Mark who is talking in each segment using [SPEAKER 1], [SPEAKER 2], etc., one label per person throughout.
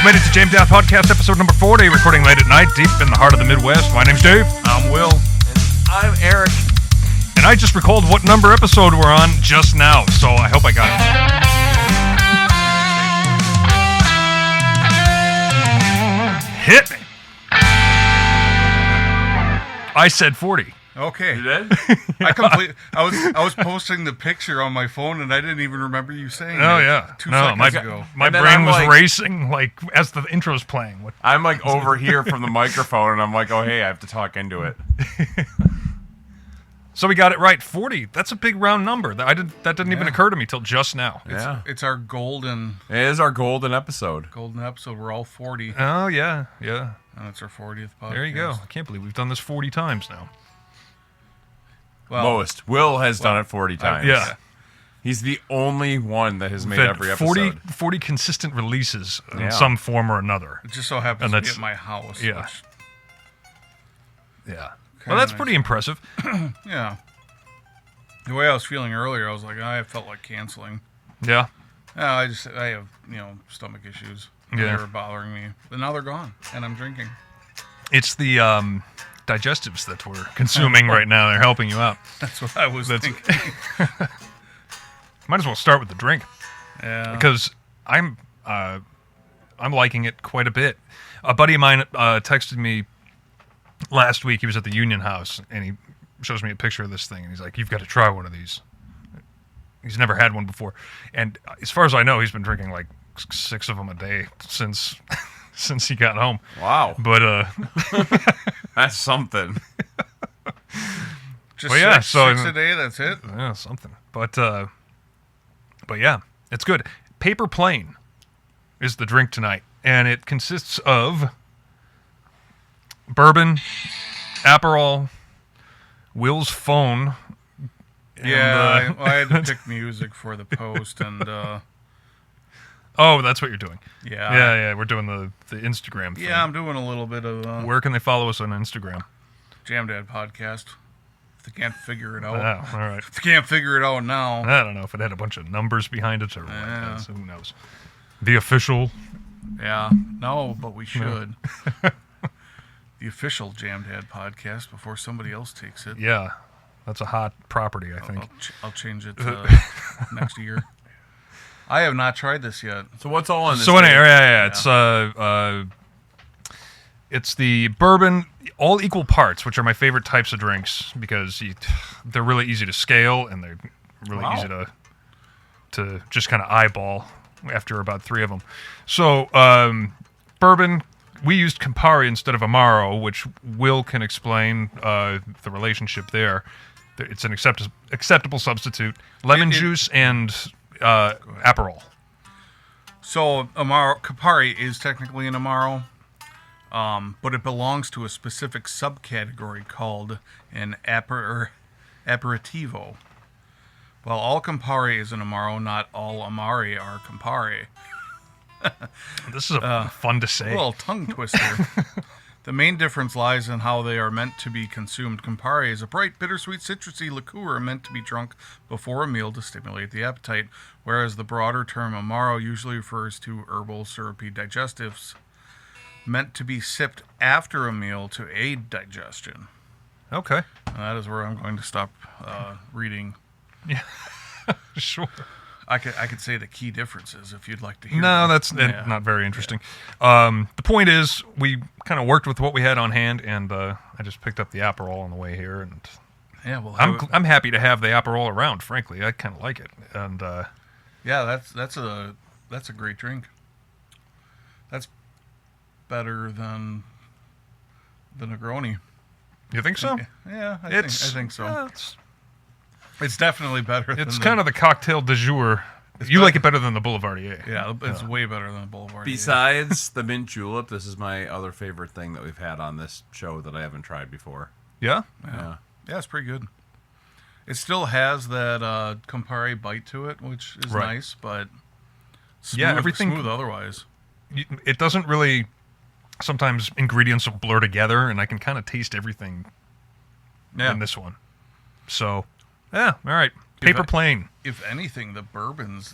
[SPEAKER 1] You've made it to Jamdadpodcast episode number 40, recording late at night, deep in the heart of the Midwest. My name's Dave.
[SPEAKER 2] I'm Will. And I'm Eric.
[SPEAKER 1] And I just recalled what number episode we're on just now, so I hope I got it. Hit me. I said 40.
[SPEAKER 2] Okay.
[SPEAKER 3] You did?
[SPEAKER 2] I was posting the picture on my phone and I didn't even remember you saying it.
[SPEAKER 1] Oh, yeah.
[SPEAKER 2] 2 seconds ago.
[SPEAKER 1] My brain was racing, like, as the intro's playing.
[SPEAKER 3] I'm, like, over here from the microphone, and I'm like, oh, hey, I have to talk into it.
[SPEAKER 1] So we got it right. 40. That's a big round number. That didn't even occur to me till just now.
[SPEAKER 2] It's our golden...
[SPEAKER 3] It is our golden episode.
[SPEAKER 2] Golden episode. We're all 40.
[SPEAKER 1] Oh, yeah. Yeah.
[SPEAKER 2] And it's our 40th podcast.
[SPEAKER 1] There you go. I can't believe we've done this 40 times now.
[SPEAKER 3] Well, most. Will has done it 40 times.
[SPEAKER 1] Yeah.
[SPEAKER 3] He's the only one that has made every episode.
[SPEAKER 1] 40 consistent releases in some form or another.
[SPEAKER 2] It just so happens to be at my house.
[SPEAKER 1] Yeah. Yeah. Well, that's pretty impressive.
[SPEAKER 2] Yeah. The way I was feeling earlier, I was like, I felt like canceling.
[SPEAKER 1] Yeah.
[SPEAKER 2] I have, stomach issues.
[SPEAKER 1] Yeah.
[SPEAKER 2] They were bothering me. But now they're gone, and I'm drinking.
[SPEAKER 1] It's the digestives that we're consuming right now. They're helping you out.
[SPEAKER 2] That's what I was thinking.
[SPEAKER 1] Might as well start with the drink.
[SPEAKER 2] Yeah.
[SPEAKER 1] Because I'm liking it quite a bit. A buddy of mine texted me last week. He was at the Union House, and he shows me a picture of this thing, and he's like, "You've got to try one of these." He's never had one before. And as far as I know, he's been drinking like 6 of them a day since he got home.
[SPEAKER 3] Wow.
[SPEAKER 1] But
[SPEAKER 3] that's something.
[SPEAKER 2] Just six a day, that's it?
[SPEAKER 1] Yeah, something. But yeah, it's good. Paper Plane is the drink tonight, and it consists of bourbon, Aperol, Will's phone.
[SPEAKER 2] And, I had to pick music for the post, and...
[SPEAKER 1] Oh, that's what you're doing.
[SPEAKER 2] Yeah.
[SPEAKER 1] Yeah, we're doing the Instagram thing.
[SPEAKER 2] Yeah, I'm doing a little bit of...
[SPEAKER 1] Where can they follow us on Instagram?
[SPEAKER 2] Jamdadpodcast. If they can't figure it out.
[SPEAKER 1] Oh, all right.
[SPEAKER 2] If they can't figure it out now.
[SPEAKER 1] I don't know if it had a bunch of numbers behind it or what. So who knows? The official...
[SPEAKER 2] Yeah. No, but we should. The official Jamdad podcast before somebody else takes it.
[SPEAKER 1] Yeah. That's a hot property, I think.
[SPEAKER 2] I'll change it next year. I have not tried this yet.
[SPEAKER 3] So what's all in this?
[SPEAKER 1] So anyway, it's the bourbon, all equal parts, which are my favorite types of drinks because they're really easy to scale and they're really easy to just kind of eyeball after about 3 of them. So bourbon, we used Campari instead of Amaro, which Will can explain the relationship there. It's an acceptable substitute. Lemon juice and Aperol.
[SPEAKER 2] So Campari is technically an Amaro, but it belongs to a specific subcategory called an aperitivo. While all Campari is an Amaro, not all Amari are Campari.
[SPEAKER 1] This is fun to say.
[SPEAKER 2] A little tongue twister. The main difference lies in how they are meant to be consumed. Campari is a bright, bittersweet, citrusy liqueur meant to be drunk before a meal to stimulate the appetite, whereas the broader term Amaro usually refers to herbal, syrupy digestives meant to be sipped after a meal to aid digestion.
[SPEAKER 1] Okay.
[SPEAKER 2] And that is where I'm going to stop reading.
[SPEAKER 1] Yeah, sure.
[SPEAKER 2] I could say the key differences if you'd like to hear.
[SPEAKER 1] No, that's not very interesting. The point is, we kind of worked with what we had on hand, and I just picked up the Aperol on the way here, and I'm happy to have the Aperol around. Frankly, I kind of like it, and
[SPEAKER 2] that's a great drink. That's better than the Negroni.
[SPEAKER 1] You think so?
[SPEAKER 2] Yeah, I think so. It's definitely better.
[SPEAKER 1] It's kind of the cocktail du jour. You like it better than the Boulevardier.
[SPEAKER 2] Yeah, it's way better than the Boulevardier.
[SPEAKER 3] Besides the mint julep, this is my other favorite thing that we've had on this show that I haven't tried before.
[SPEAKER 1] Yeah?
[SPEAKER 2] Yeah, it's pretty good. It still has that Campari bite to it, which is nice, but smooth otherwise.
[SPEAKER 1] It doesn't really... Sometimes ingredients will blur together, and I can kind of taste everything in this one. So... Yeah, all right. Paper Plane.
[SPEAKER 2] If anything, the bourbon's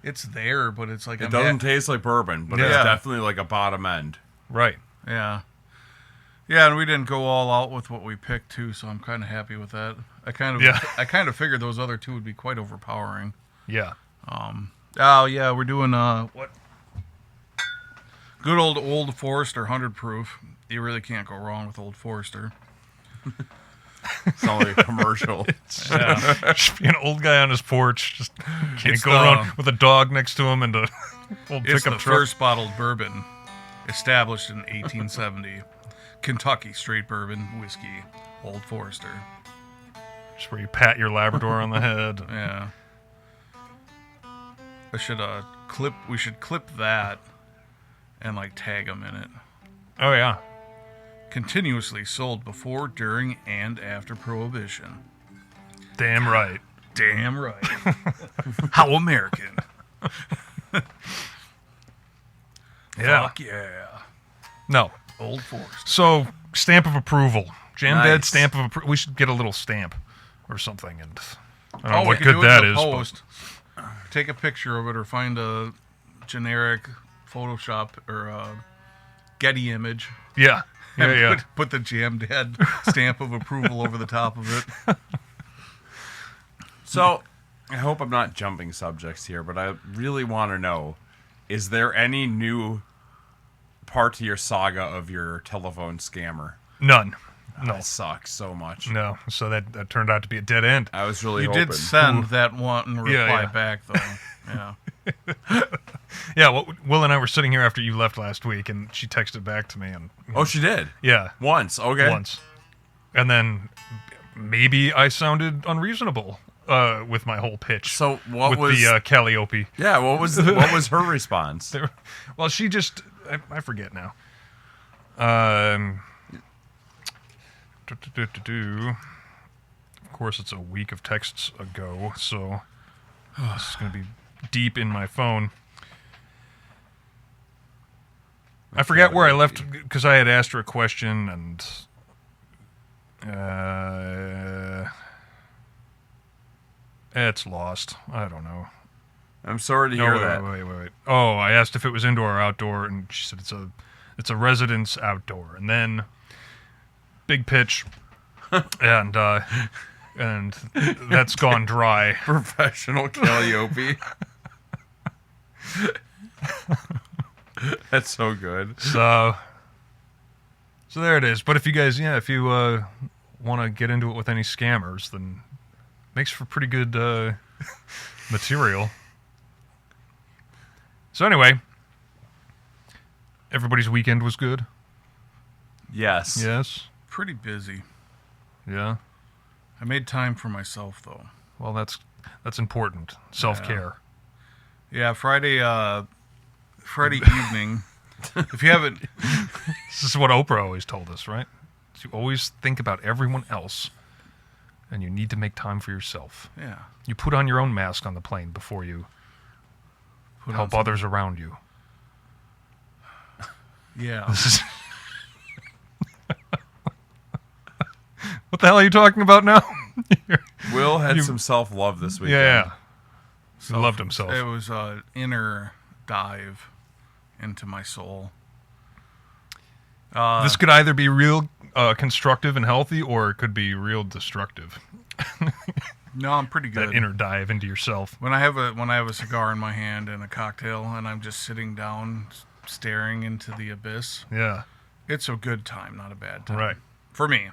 [SPEAKER 2] it's there, but it's like
[SPEAKER 3] it doesn't taste like bourbon, but it's definitely like a bottom end.
[SPEAKER 1] Right.
[SPEAKER 2] Yeah. Yeah, and we didn't go all out with what we picked too, so I'm kind of happy with that. I kind of figured those other two would be quite overpowering.
[SPEAKER 1] Yeah.
[SPEAKER 2] Oh yeah, we're doing what? Good old Forester 100 proof. You really can't go wrong with Old Forester.
[SPEAKER 3] It's only a commercial.
[SPEAKER 1] Just be an old guy on his porch, just can't go around with a dog next to him and a old
[SPEAKER 2] It's
[SPEAKER 1] pickup
[SPEAKER 2] the
[SPEAKER 1] truck.
[SPEAKER 2] first bottled bourbon, established in 1870. Kentucky straight bourbon whiskey, Old Forester.
[SPEAKER 1] Just where you pat your Labrador on the head.
[SPEAKER 2] Yeah. We should clip that and like tag them in it.
[SPEAKER 1] Oh yeah.
[SPEAKER 2] Continuously sold before, during, and after Prohibition.
[SPEAKER 1] Damn right.
[SPEAKER 2] Damn right. How American.
[SPEAKER 1] Yeah.
[SPEAKER 2] Fuck yeah.
[SPEAKER 1] No.
[SPEAKER 2] Old Forester.
[SPEAKER 1] So, stamp of approval. Jamdad
[SPEAKER 3] Nice.
[SPEAKER 1] stamp of approval. We should get a little stamp or something. And I don't know
[SPEAKER 2] we
[SPEAKER 1] what
[SPEAKER 2] can
[SPEAKER 1] good
[SPEAKER 2] do it
[SPEAKER 1] that
[SPEAKER 2] in the
[SPEAKER 1] is.
[SPEAKER 2] post. Take a picture of it or find a generic Photoshop or Getty image.
[SPEAKER 1] Yeah. Yeah,
[SPEAKER 2] And
[SPEAKER 1] yeah.
[SPEAKER 2] Put the Jamdad stamp of approval over the top of it.
[SPEAKER 3] So, I hope I'm not jumping subjects here, but I really want to know, is there any new part to your saga of your telephone scammer?
[SPEAKER 1] None. No.
[SPEAKER 3] That sucks so much.
[SPEAKER 1] No. So that turned out to be a dead end.
[SPEAKER 3] I was really
[SPEAKER 2] You
[SPEAKER 3] hoping.
[SPEAKER 2] did send that one and reply
[SPEAKER 1] Yeah.
[SPEAKER 2] back, though. Yeah.
[SPEAKER 1] Yeah, well, Will and I were sitting here after you left last week, and she texted back to me. And
[SPEAKER 3] Oh, she did?
[SPEAKER 1] yeah.
[SPEAKER 3] Once, okay.
[SPEAKER 1] Once. And then maybe I sounded unreasonable with my whole pitch.
[SPEAKER 3] So what
[SPEAKER 1] with
[SPEAKER 3] was
[SPEAKER 1] the Calliope.
[SPEAKER 3] Yeah, what was her response?
[SPEAKER 1] Well, she just I forget now. Of course, it's a week of texts ago, so this is going to be deep in my phone. I forgot where I left because I had asked her a question and it's lost. I don't know.
[SPEAKER 3] I'm sorry to hear that.
[SPEAKER 1] Wait. Oh, I asked if it was indoor or outdoor, and she said it's a residence outdoor. And then big pitch, and that's gone dry.
[SPEAKER 3] Professional Calliope. That's so good.
[SPEAKER 1] So there it is. But if you guys, want to get into it with any scammers, then makes for pretty good material. So anyway, everybody's weekend was good.
[SPEAKER 3] Yes.
[SPEAKER 1] Yes.
[SPEAKER 2] Pretty busy.
[SPEAKER 1] Yeah.
[SPEAKER 2] I made time for myself, though.
[SPEAKER 1] Well, that's important. Self-care.
[SPEAKER 2] Yeah, Friday evening. If you haven't,
[SPEAKER 1] This is what Oprah always told us, right? You always think about everyone else, and you need to make time for yourself.
[SPEAKER 2] yeah,
[SPEAKER 1] You put on your own mask on the plane before you help others around you.
[SPEAKER 2] yeah.
[SPEAKER 1] This is what the hell are you talking about now?
[SPEAKER 3] Will had some self-love this weekend.
[SPEAKER 1] Yeah. He loved himself.
[SPEAKER 2] It was an inner dive into my soul.
[SPEAKER 1] This could either be real constructive and healthy, or it could be real destructive.
[SPEAKER 2] No, I'm pretty good.
[SPEAKER 1] That inner dive into yourself.
[SPEAKER 2] When I have a cigar in my hand and a cocktail, and I'm just sitting down, staring into the abyss,
[SPEAKER 1] Yeah.
[SPEAKER 2] it's a good time, not a bad time.
[SPEAKER 1] Right.
[SPEAKER 2] For me,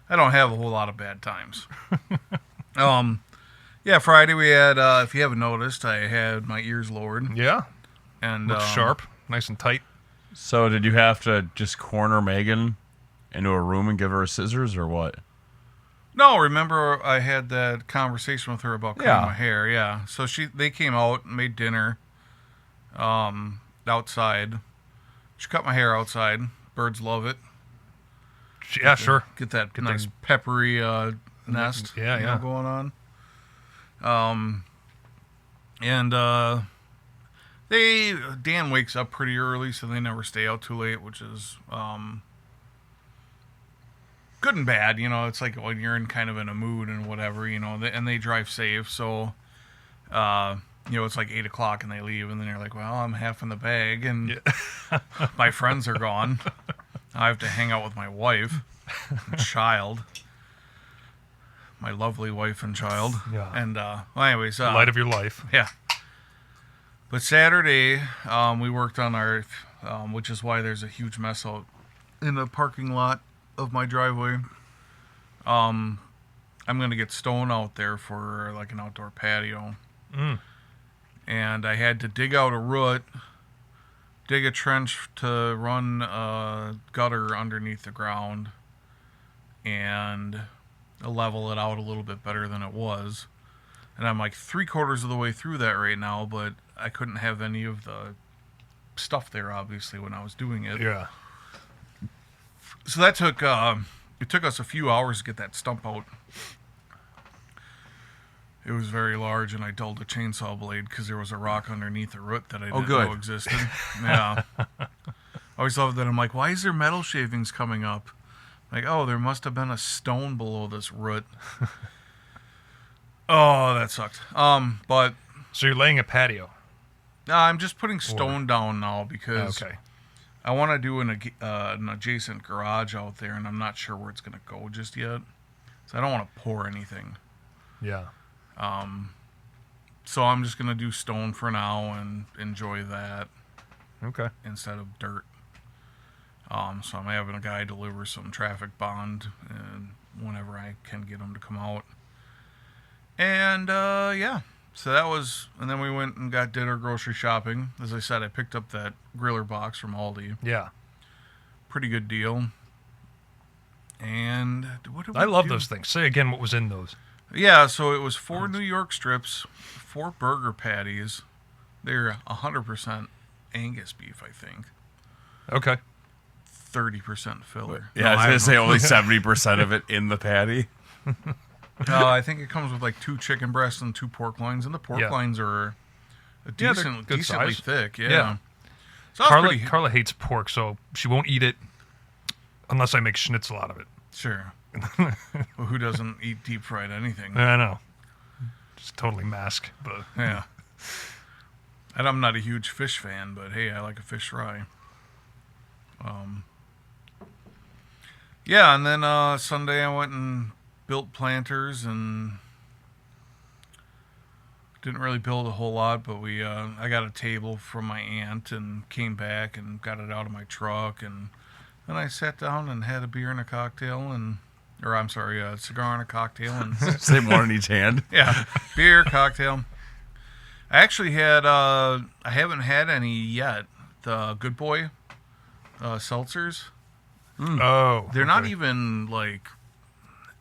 [SPEAKER 2] I don't have a whole lot of bad times. Yeah, Friday we had. If you haven't noticed, I had my ears lowered
[SPEAKER 1] Yeah.
[SPEAKER 2] and
[SPEAKER 1] Looks sharp. Nice and tight.
[SPEAKER 3] So did you have to just corner Megan into a room and give her scissors or what?
[SPEAKER 2] No, remember I had that conversation with her about cutting
[SPEAKER 3] Yeah.
[SPEAKER 2] my hair. Yeah, so they came out and made dinner, outside. She cut my hair outside. Birds love it.
[SPEAKER 1] Yeah, sure.
[SPEAKER 2] Get that
[SPEAKER 1] Get
[SPEAKER 2] nice
[SPEAKER 1] them-
[SPEAKER 2] peppery nest.
[SPEAKER 1] Yeah, yeah.
[SPEAKER 2] Going on. And Dan wakes up pretty early, so they never stay out too late, which is good and bad. You know, it's like when you're in kind of in a mood and whatever. You know, and they drive safe, so it's like 8 o'clock and they leave, and then you're like, well, I'm half in the bag, and my friends are gone. I have to hang out with my wife and child. My lovely wife and child.
[SPEAKER 1] Yeah.
[SPEAKER 2] And, anyways.
[SPEAKER 1] Light of your life.
[SPEAKER 2] Yeah. But Saturday, we worked on our, which is why there's a huge mess out in the parking lot of my driveway. I'm going to get stone out there for like an outdoor patio. And I had to dig out a root, dig a trench to run a gutter underneath the ground, and level it out a little bit better than it was. And I'm like 3/4 of the way through that right now, but I couldn't have any of the stuff there, obviously, when I was doing it.
[SPEAKER 1] Yeah.
[SPEAKER 2] So that took, it took us a few hours to get that stump out. It was very large, and I dulled a chainsaw blade because there was a rock underneath the root that I didn't know existed. Yeah. I always loved that. I'm like, why is there metal shavings coming up? Like, oh, there must have been a stone below this root. Oh, that sucked. But
[SPEAKER 1] So you're laying a patio.
[SPEAKER 2] I'm just putting stone down now because
[SPEAKER 1] Okay.
[SPEAKER 2] I want to do an adjacent garage out there, and I'm not sure where it's going to go just yet. So I don't want to pour anything.
[SPEAKER 1] Yeah.
[SPEAKER 2] So I'm just going to do stone for now and enjoy that
[SPEAKER 1] Okay.
[SPEAKER 2] instead of dirt. So I'm having a guy deliver some traffic bond and whenever I can get him to come out. And, yeah. So that was, and then we went and did our grocery shopping. As I said, I picked up that griller box from Aldi.
[SPEAKER 1] Yeah.
[SPEAKER 2] Pretty good deal. And what did we
[SPEAKER 1] I love
[SPEAKER 2] do?
[SPEAKER 1] those things. Say again what was in those.
[SPEAKER 2] Yeah, so it was 4 New York strips, 4 burger patties. They're 100% Angus beef, I think.
[SPEAKER 1] Okay.
[SPEAKER 2] 30% filler.
[SPEAKER 3] Yeah, I was going to say only 70% of it in the patty.
[SPEAKER 2] I think it comes with like 2 chicken breasts and 2 pork loins, and the pork loins are
[SPEAKER 1] they're
[SPEAKER 2] decently
[SPEAKER 1] good size.
[SPEAKER 2] thick. Yeah.
[SPEAKER 1] Yeah.
[SPEAKER 2] So that was
[SPEAKER 1] Carla hates pork, so she won't eat it unless I make schnitzel out of it.
[SPEAKER 2] Sure. Well, who doesn't eat deep fried anything?
[SPEAKER 1] I know. Just totally mask, but
[SPEAKER 2] Yeah. And I'm not a huge fish fan, but hey, I like a fish fry. Yeah, and then Sunday I went and built planters and didn't really build a whole lot, but I got a table from my aunt and came back and got it out of my truck, and then I sat down and had a beer and a cocktail a cigar and a cocktail and
[SPEAKER 3] Same one in each hand.
[SPEAKER 2] yeah, beer, cocktail. I actually had I haven't had any yet. The Good Boy seltzers.
[SPEAKER 1] oh,
[SPEAKER 2] They're not even like,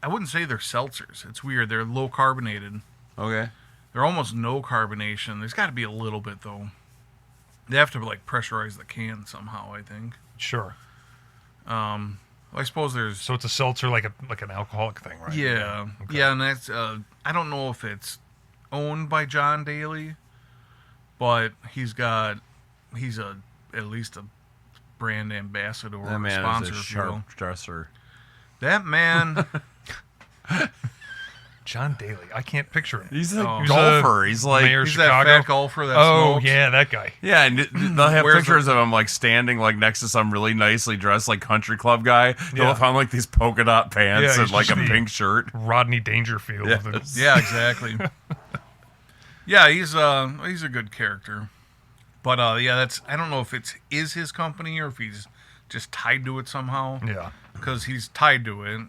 [SPEAKER 2] I wouldn't say they're seltzers. It's weird. They're low carbonated.
[SPEAKER 3] Okay.
[SPEAKER 2] They're almost no carbonation. There's got to be a little bit though. They have to like pressurize the can somehow, I think.
[SPEAKER 1] Sure.
[SPEAKER 2] I suppose there's.
[SPEAKER 1] So it's a seltzer like an alcoholic thing, right?
[SPEAKER 2] Yeah,
[SPEAKER 1] Okay.
[SPEAKER 2] yeah, and that's. I don't know if it's owned by John Daly, but he's at least a brand ambassador or
[SPEAKER 3] That man
[SPEAKER 2] sponsor.
[SPEAKER 3] is a
[SPEAKER 2] if you will.
[SPEAKER 3] sharp dresser.
[SPEAKER 2] That man.
[SPEAKER 1] John Daly. I can't picture him.
[SPEAKER 3] He's a
[SPEAKER 2] Oh.
[SPEAKER 3] golfer. He's like,
[SPEAKER 1] mayor of
[SPEAKER 2] He's that
[SPEAKER 1] Chicago.
[SPEAKER 2] fat golfer that
[SPEAKER 1] Oh
[SPEAKER 2] smokes.
[SPEAKER 1] yeah, that guy.
[SPEAKER 3] yeah, and they'll have
[SPEAKER 2] Where's
[SPEAKER 3] pictures of him like standing like next to some really nicely dressed like country club guy. He'll
[SPEAKER 1] Yeah.
[SPEAKER 3] have on like these polka dot pants
[SPEAKER 1] Yeah,
[SPEAKER 3] and
[SPEAKER 1] he's
[SPEAKER 3] like a
[SPEAKER 1] just
[SPEAKER 3] pink shirt.
[SPEAKER 1] Rodney Dangerfield.
[SPEAKER 3] Yes.
[SPEAKER 1] With the-
[SPEAKER 2] Yeah, exactly. Yeah, he's a good character. But yeah, I don't know if is his company or if he's just tied to it somehow.
[SPEAKER 1] yeah.
[SPEAKER 2] Because he's tied to it.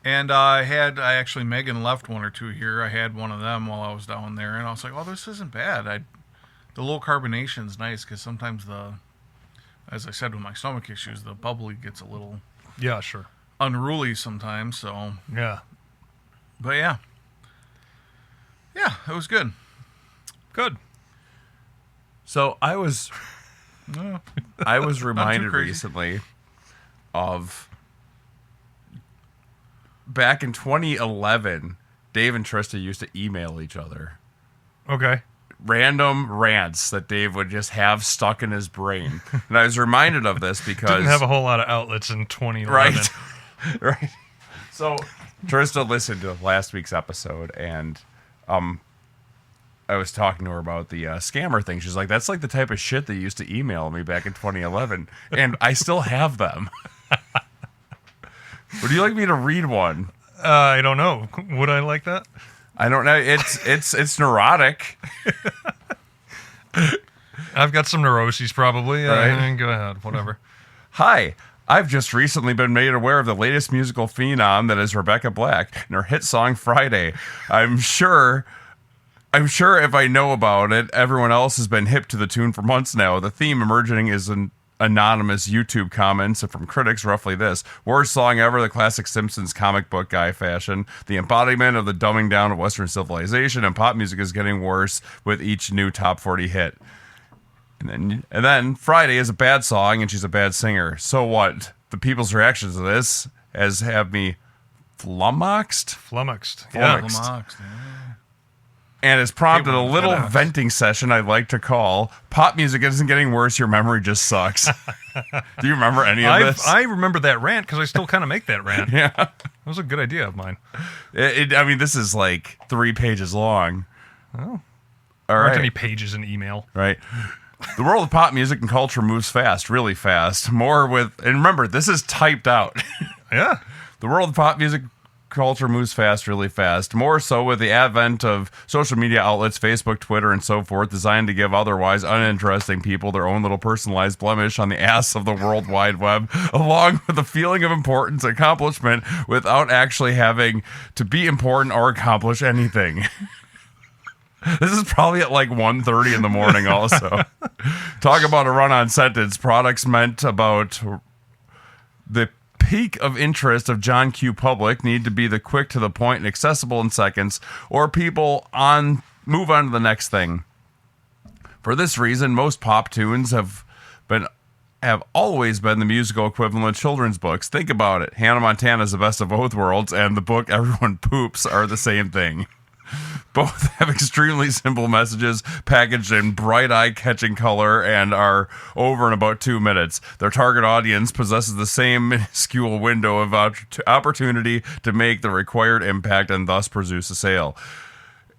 [SPEAKER 2] And I actually, Megan left 1 or 2 here. I had one of them while I was down there, and I was like, oh, this isn't bad. The low carbonation's nice because sometimes as I said with my stomach issues, the bubbly gets a little
[SPEAKER 1] Yeah, sure.
[SPEAKER 2] unruly sometimes. So,
[SPEAKER 1] Yeah.
[SPEAKER 2] but yeah, it was good.
[SPEAKER 1] Good.
[SPEAKER 3] So I was reminded
[SPEAKER 2] crazy.
[SPEAKER 3] recently of back in 2011, Dave and Trista used to email each other
[SPEAKER 1] Okay.
[SPEAKER 3] random rants that Dave would just have stuck in his brain. And I was reminded of this because
[SPEAKER 1] Didn't have a whole lot of outlets in 2011.
[SPEAKER 3] right. Right. So Trista listened to last week's episode, and I was talking to her about the scammer thing. She's like, that's like the type of shit they used to email me back in 2011. And I still have them. Would you like me to read one?
[SPEAKER 1] I don't know. Would I like that?
[SPEAKER 3] I don't know. It's neurotic.
[SPEAKER 1] I've got some neuroses, probably.
[SPEAKER 3] Right.
[SPEAKER 1] Go ahead. Whatever.
[SPEAKER 3] Hi. I've just recently been made aware of the latest musical phenom that is Rebecca Black and her hit song Friday. I'm sure if I know about it, everyone else has been hip to the tune for months now. The theme emerging is an anonymous YouTube comments from critics roughly this: worst song ever, the classic Simpsons comic book guy fashion, the embodiment of the dumbing down of Western civilization, and pop music is getting worse with each new top 40 hit. And then Friday is a bad song and she's a bad singer. So what? The people's reactions to this have me flummoxed.
[SPEAKER 1] Yeah.
[SPEAKER 3] And it's prompted a little
[SPEAKER 2] flummoxed.
[SPEAKER 3] venting session I'd like to call Pop Music Isn't Getting Worse, Your Memory Just Sucks. Do you remember any of this?
[SPEAKER 1] I remember that rant because I still kind of make that rant.
[SPEAKER 3] Yeah.
[SPEAKER 1] That was a good idea of mine.
[SPEAKER 3] I mean, this is like 3 pages long.
[SPEAKER 1] Oh.
[SPEAKER 3] All
[SPEAKER 1] Aren't
[SPEAKER 3] right.
[SPEAKER 1] any pages in email.
[SPEAKER 3] Right. The world of pop music and culture moves fast, really fast. And remember, this is typed out.
[SPEAKER 1] Yeah.
[SPEAKER 3] The world of pop music culture moves fast, really fast. More so with the advent of social media outlets, Facebook, Twitter, and so forth, designed to give otherwise uninteresting people their own little personalized blemish on the ass of the World Wide Web, along with a feeling of importance and accomplishment without actually having to be important or accomplish anything. This is probably at like 1:30 in the morning also. Talk about a run-on sentence. Products meant about the peak of interest of John Q. Public need to be the quick to the point and accessible in seconds, or people move on to the next thing. For this reason, most pop tunes have always been the musical equivalent of children's books. Think about it. Hannah Montana's The Best of Both Worlds and the book Everyone Poops are the same thing. Both have extremely simple messages packaged in bright eye-catching color and are over in about 2 minutes. Their target audience possesses the same minuscule window of opportunity to make the required impact and thus produce a sale.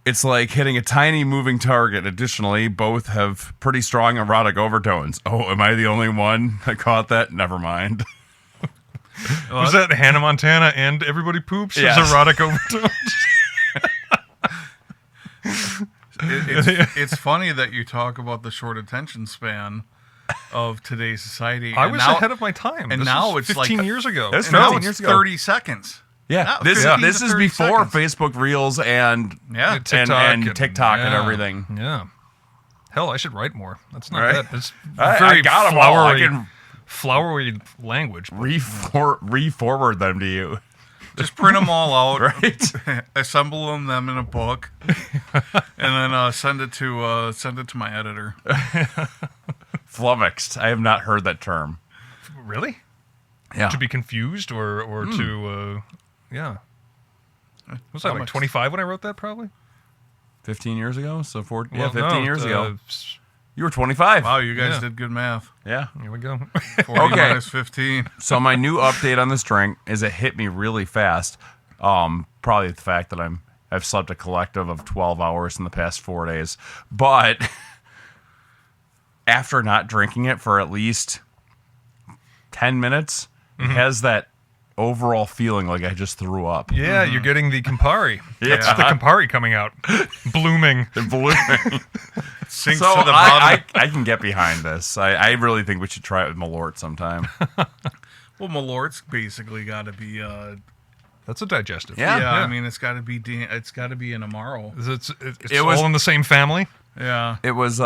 [SPEAKER 3] It's like hitting a tiny moving target. Additionally, both have pretty strong erotic overtones. Oh, am I the only one that caught that? Never mind.
[SPEAKER 1] Was that Hannah Montana and Everybody Poops?
[SPEAKER 3] Yes.
[SPEAKER 1] Yes. Erotic overtones?
[SPEAKER 2] It's funny that you talk about the short attention span of today's society.
[SPEAKER 1] I
[SPEAKER 2] And
[SPEAKER 1] was
[SPEAKER 2] now-
[SPEAKER 1] ahead of my time.
[SPEAKER 2] and
[SPEAKER 1] this
[SPEAKER 2] now
[SPEAKER 1] was
[SPEAKER 2] it's
[SPEAKER 1] 15
[SPEAKER 2] like-
[SPEAKER 1] years ago.
[SPEAKER 3] That's
[SPEAKER 2] And now
[SPEAKER 3] 15
[SPEAKER 2] it's
[SPEAKER 3] years ago.
[SPEAKER 2] 30 seconds.
[SPEAKER 3] Yeah,
[SPEAKER 2] Now,
[SPEAKER 3] this
[SPEAKER 2] 15
[SPEAKER 3] is
[SPEAKER 2] to 30
[SPEAKER 3] before
[SPEAKER 2] seconds.
[SPEAKER 3] Facebook Reels and
[SPEAKER 2] Yeah.
[SPEAKER 3] and TikTok and everything.
[SPEAKER 1] Yeah. Hell, I should write more. That's not
[SPEAKER 3] Right?
[SPEAKER 1] bad. That's
[SPEAKER 3] I
[SPEAKER 1] very
[SPEAKER 3] got them all. I
[SPEAKER 1] flowery,
[SPEAKER 3] can
[SPEAKER 1] flowery language.
[SPEAKER 3] re-forward them to you.
[SPEAKER 2] Just print them all out,
[SPEAKER 3] Right?
[SPEAKER 2] assemble them in a book, and then send it to my editor.
[SPEAKER 3] Flummoxed. I have not heard that term.
[SPEAKER 1] Really?
[SPEAKER 3] Yeah.
[SPEAKER 1] To be confused or to, yeah. Was I like 25 when I wrote that, probably?
[SPEAKER 3] 15 years ago? So 15
[SPEAKER 1] no,
[SPEAKER 3] years ago. You were 25.
[SPEAKER 2] Wow, you guys
[SPEAKER 1] Yeah.
[SPEAKER 2] did good math.
[SPEAKER 3] Yeah.
[SPEAKER 1] Here we go.
[SPEAKER 2] 40
[SPEAKER 3] Okay.
[SPEAKER 2] minus 15.
[SPEAKER 3] So my new update on this drink is it hit me really fast. Probably the fact that I've slept a collective of 12 hours in the past 4 days. But after not drinking it for at least 10 minutes, it has that overall feeling like I just threw up.
[SPEAKER 1] Yeah, you're getting the Campari. That's
[SPEAKER 3] Yeah.
[SPEAKER 1] the Campari coming out. Blooming.
[SPEAKER 3] Blooming.
[SPEAKER 2] Sinks
[SPEAKER 3] So
[SPEAKER 2] to the bottom.
[SPEAKER 3] I can get behind this. I really think we should try it with Malort sometime.
[SPEAKER 2] Well, Malort's basically got to be.
[SPEAKER 1] That's a digestive.
[SPEAKER 3] Yeah.
[SPEAKER 2] I mean, it's got to be. It's got to be an Amaro.
[SPEAKER 1] It's
[SPEAKER 3] It
[SPEAKER 1] all
[SPEAKER 3] was-
[SPEAKER 1] in the same family.
[SPEAKER 2] Yeah.
[SPEAKER 3] It was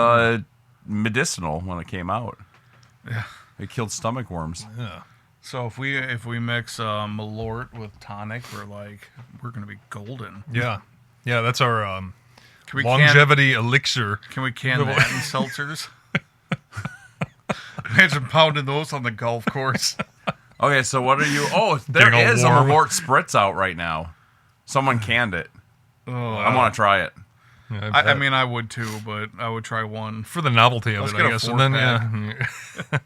[SPEAKER 3] medicinal when it came out.
[SPEAKER 2] Yeah.
[SPEAKER 3] It killed stomach worms.
[SPEAKER 1] Yeah.
[SPEAKER 2] So if we mix Malort with tonic, we're gonna be golden.
[SPEAKER 1] Yeah. Yeah, that's our
[SPEAKER 2] Can we
[SPEAKER 1] longevity elixir.
[SPEAKER 2] Can we can that in seltzers? Imagine pounding those on the golf course.
[SPEAKER 3] Okay, so what are you? Oh, there
[SPEAKER 1] Getting all
[SPEAKER 3] is a
[SPEAKER 1] warm.
[SPEAKER 3] Malort spritz out right now. Someone canned it.
[SPEAKER 2] Oh,
[SPEAKER 3] I want to try it.
[SPEAKER 1] Yeah,
[SPEAKER 2] I
[SPEAKER 1] bet.
[SPEAKER 2] mean, I would too, but I would try one.
[SPEAKER 1] for the novelty of
[SPEAKER 2] Let's
[SPEAKER 1] it,
[SPEAKER 2] get
[SPEAKER 1] I
[SPEAKER 2] a
[SPEAKER 1] guess. And then,
[SPEAKER 2] four-pack.
[SPEAKER 1] yeah.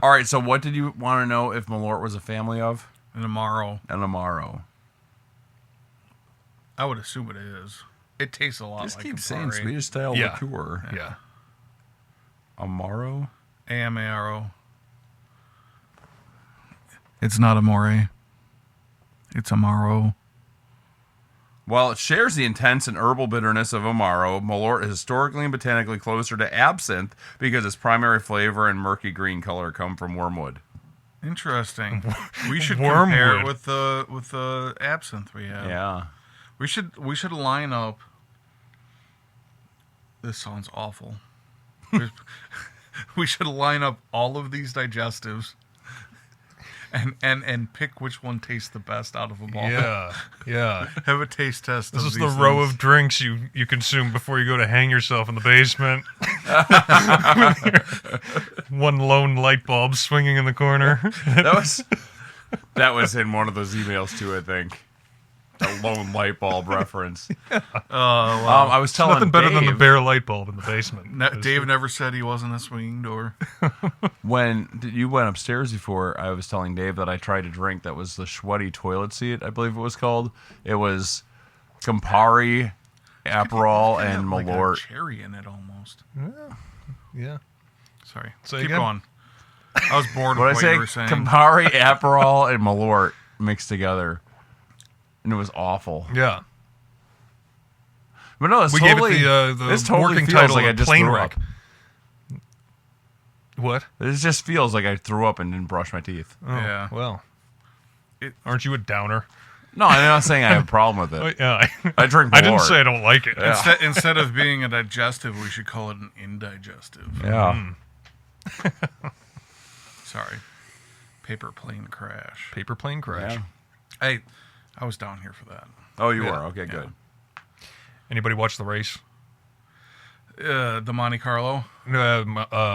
[SPEAKER 3] All right, so what did you want to know if Malort was a family of?
[SPEAKER 2] An Amaro.
[SPEAKER 3] An Amaro.
[SPEAKER 2] I would assume it is. It tastes a lot
[SPEAKER 3] Just
[SPEAKER 2] like
[SPEAKER 3] keep
[SPEAKER 2] Campari.
[SPEAKER 3] saying Swedish style
[SPEAKER 1] Yeah.
[SPEAKER 3] liqueur.
[SPEAKER 1] Yeah.
[SPEAKER 3] Amaro?
[SPEAKER 2] Amaro. It's not Amore. It's Amaro.
[SPEAKER 3] While it shares the intense and herbal bitterness of Amaro, Malort is historically and botanically closer to absinthe because its primary flavor and murky green color come from wormwood.
[SPEAKER 2] Interesting. We should
[SPEAKER 1] Wormwood.
[SPEAKER 2] compare it with the absinthe we have.
[SPEAKER 3] Yeah.
[SPEAKER 2] We should line up. This sounds awful. We should line up all of these digestives and pick which one tastes the best out of them all.
[SPEAKER 1] Yeah. Yeah.
[SPEAKER 2] Have a taste test.
[SPEAKER 1] This
[SPEAKER 2] of
[SPEAKER 1] is the
[SPEAKER 2] these
[SPEAKER 1] row
[SPEAKER 2] things.
[SPEAKER 1] of drinks you consume before you go to hang yourself in the basement. One lone light bulb swinging in the corner.
[SPEAKER 3] That was in one of those emails too, I think. A lone light bulb reference. I was telling
[SPEAKER 1] Nothing better than the
[SPEAKER 3] Dave,
[SPEAKER 1] bare light bulb in the basement.
[SPEAKER 2] Dave never said he wasn't a swinging door.
[SPEAKER 3] when you went upstairs before, I was telling Dave that I tried a drink that was the Schwetty toilet seat, I believe it was called. It was Campari, Aperol, and
[SPEAKER 2] Like
[SPEAKER 3] Malort.
[SPEAKER 2] a cherry in it almost.
[SPEAKER 1] Yeah.
[SPEAKER 2] Sorry.
[SPEAKER 1] Say
[SPEAKER 2] Keep
[SPEAKER 1] again?
[SPEAKER 2] going. I was bored
[SPEAKER 3] What
[SPEAKER 2] with
[SPEAKER 3] did
[SPEAKER 2] what
[SPEAKER 3] I
[SPEAKER 2] you were
[SPEAKER 3] say?
[SPEAKER 2] saying.
[SPEAKER 3] Campari, Aperol, and Malort mixed together. And it was awful.
[SPEAKER 1] Yeah.
[SPEAKER 3] But no, it's
[SPEAKER 1] We
[SPEAKER 3] totally,
[SPEAKER 1] gave it
[SPEAKER 3] this
[SPEAKER 1] the
[SPEAKER 3] totally
[SPEAKER 1] working
[SPEAKER 3] feels
[SPEAKER 1] title
[SPEAKER 3] like I
[SPEAKER 1] of
[SPEAKER 3] just
[SPEAKER 1] Plane
[SPEAKER 3] threw
[SPEAKER 1] Wreck.
[SPEAKER 3] up.
[SPEAKER 1] What?
[SPEAKER 3] It just feels like I threw up and didn't brush my teeth.
[SPEAKER 1] Oh,
[SPEAKER 2] Yeah.
[SPEAKER 1] Well,
[SPEAKER 2] It-
[SPEAKER 1] aren't you a downer?
[SPEAKER 3] No, I'm not saying I have a problem with
[SPEAKER 1] Oh,
[SPEAKER 3] it.
[SPEAKER 1] yeah.
[SPEAKER 3] I drink Malort.
[SPEAKER 1] I didn't say I don't like it.
[SPEAKER 3] Yeah.
[SPEAKER 2] Instead of being a digestive, we should call it an indigestive.
[SPEAKER 3] Yeah.
[SPEAKER 2] Sorry. Paper plane crash.
[SPEAKER 1] Paper plane crash.
[SPEAKER 3] Yeah.
[SPEAKER 2] I was down here for that.
[SPEAKER 3] Oh, you
[SPEAKER 1] Yeah.
[SPEAKER 3] were? Okay, good.
[SPEAKER 1] Anybody watch the race?
[SPEAKER 2] The Monte Carlo.
[SPEAKER 1] Monaco.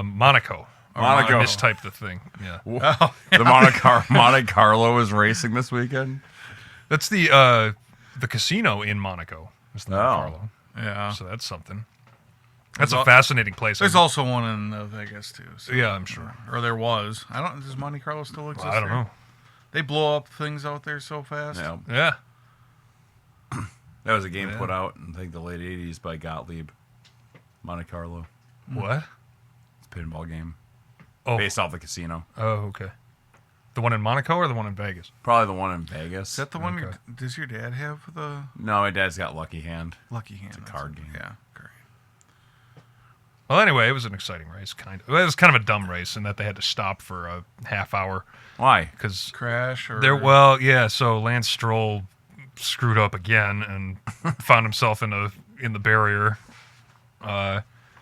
[SPEAKER 3] Monaco.
[SPEAKER 1] I mistyped the thing. Yeah.
[SPEAKER 3] The Monte Carlo is racing this weekend.
[SPEAKER 1] That's the casino in Monaco. It's the Monte
[SPEAKER 3] Oh.
[SPEAKER 1] Carlo.
[SPEAKER 2] Yeah.
[SPEAKER 1] So that's something. That's
[SPEAKER 2] There's
[SPEAKER 1] a fascinating place.
[SPEAKER 2] There's also one in Vegas too. So.
[SPEAKER 1] Yeah, I'm sure.
[SPEAKER 2] Or there was. Does Monte Carlo still exist?
[SPEAKER 1] I don't
[SPEAKER 2] there?
[SPEAKER 1] know.
[SPEAKER 2] They blow up things out there so fast.
[SPEAKER 3] Yeah.
[SPEAKER 1] Yeah.
[SPEAKER 3] That was a game
[SPEAKER 1] Yeah.
[SPEAKER 3] put out in, I think, the late 80s by Gottlieb. Monte Carlo.
[SPEAKER 1] What?
[SPEAKER 3] It's a pinball game.
[SPEAKER 1] Oh.
[SPEAKER 3] Based off the casino.
[SPEAKER 1] Oh, okay. The one in Monaco or the one in Vegas?
[SPEAKER 3] Probably the one in Vegas.
[SPEAKER 2] Is that the one?
[SPEAKER 1] Okay.
[SPEAKER 2] Does your dad have the
[SPEAKER 3] No, my dad's got Lucky Hand.
[SPEAKER 2] Lucky Hand?
[SPEAKER 3] It's a
[SPEAKER 2] That's
[SPEAKER 3] card
[SPEAKER 2] it.
[SPEAKER 3] game.
[SPEAKER 2] Yeah, great.
[SPEAKER 1] Well, anyway, it was an exciting race. It was kind of a dumb race in that they had to stop for a half hour
[SPEAKER 3] Why?
[SPEAKER 1] because
[SPEAKER 2] Crash or
[SPEAKER 1] So Lance Stroll screwed up again and found himself in the barrier.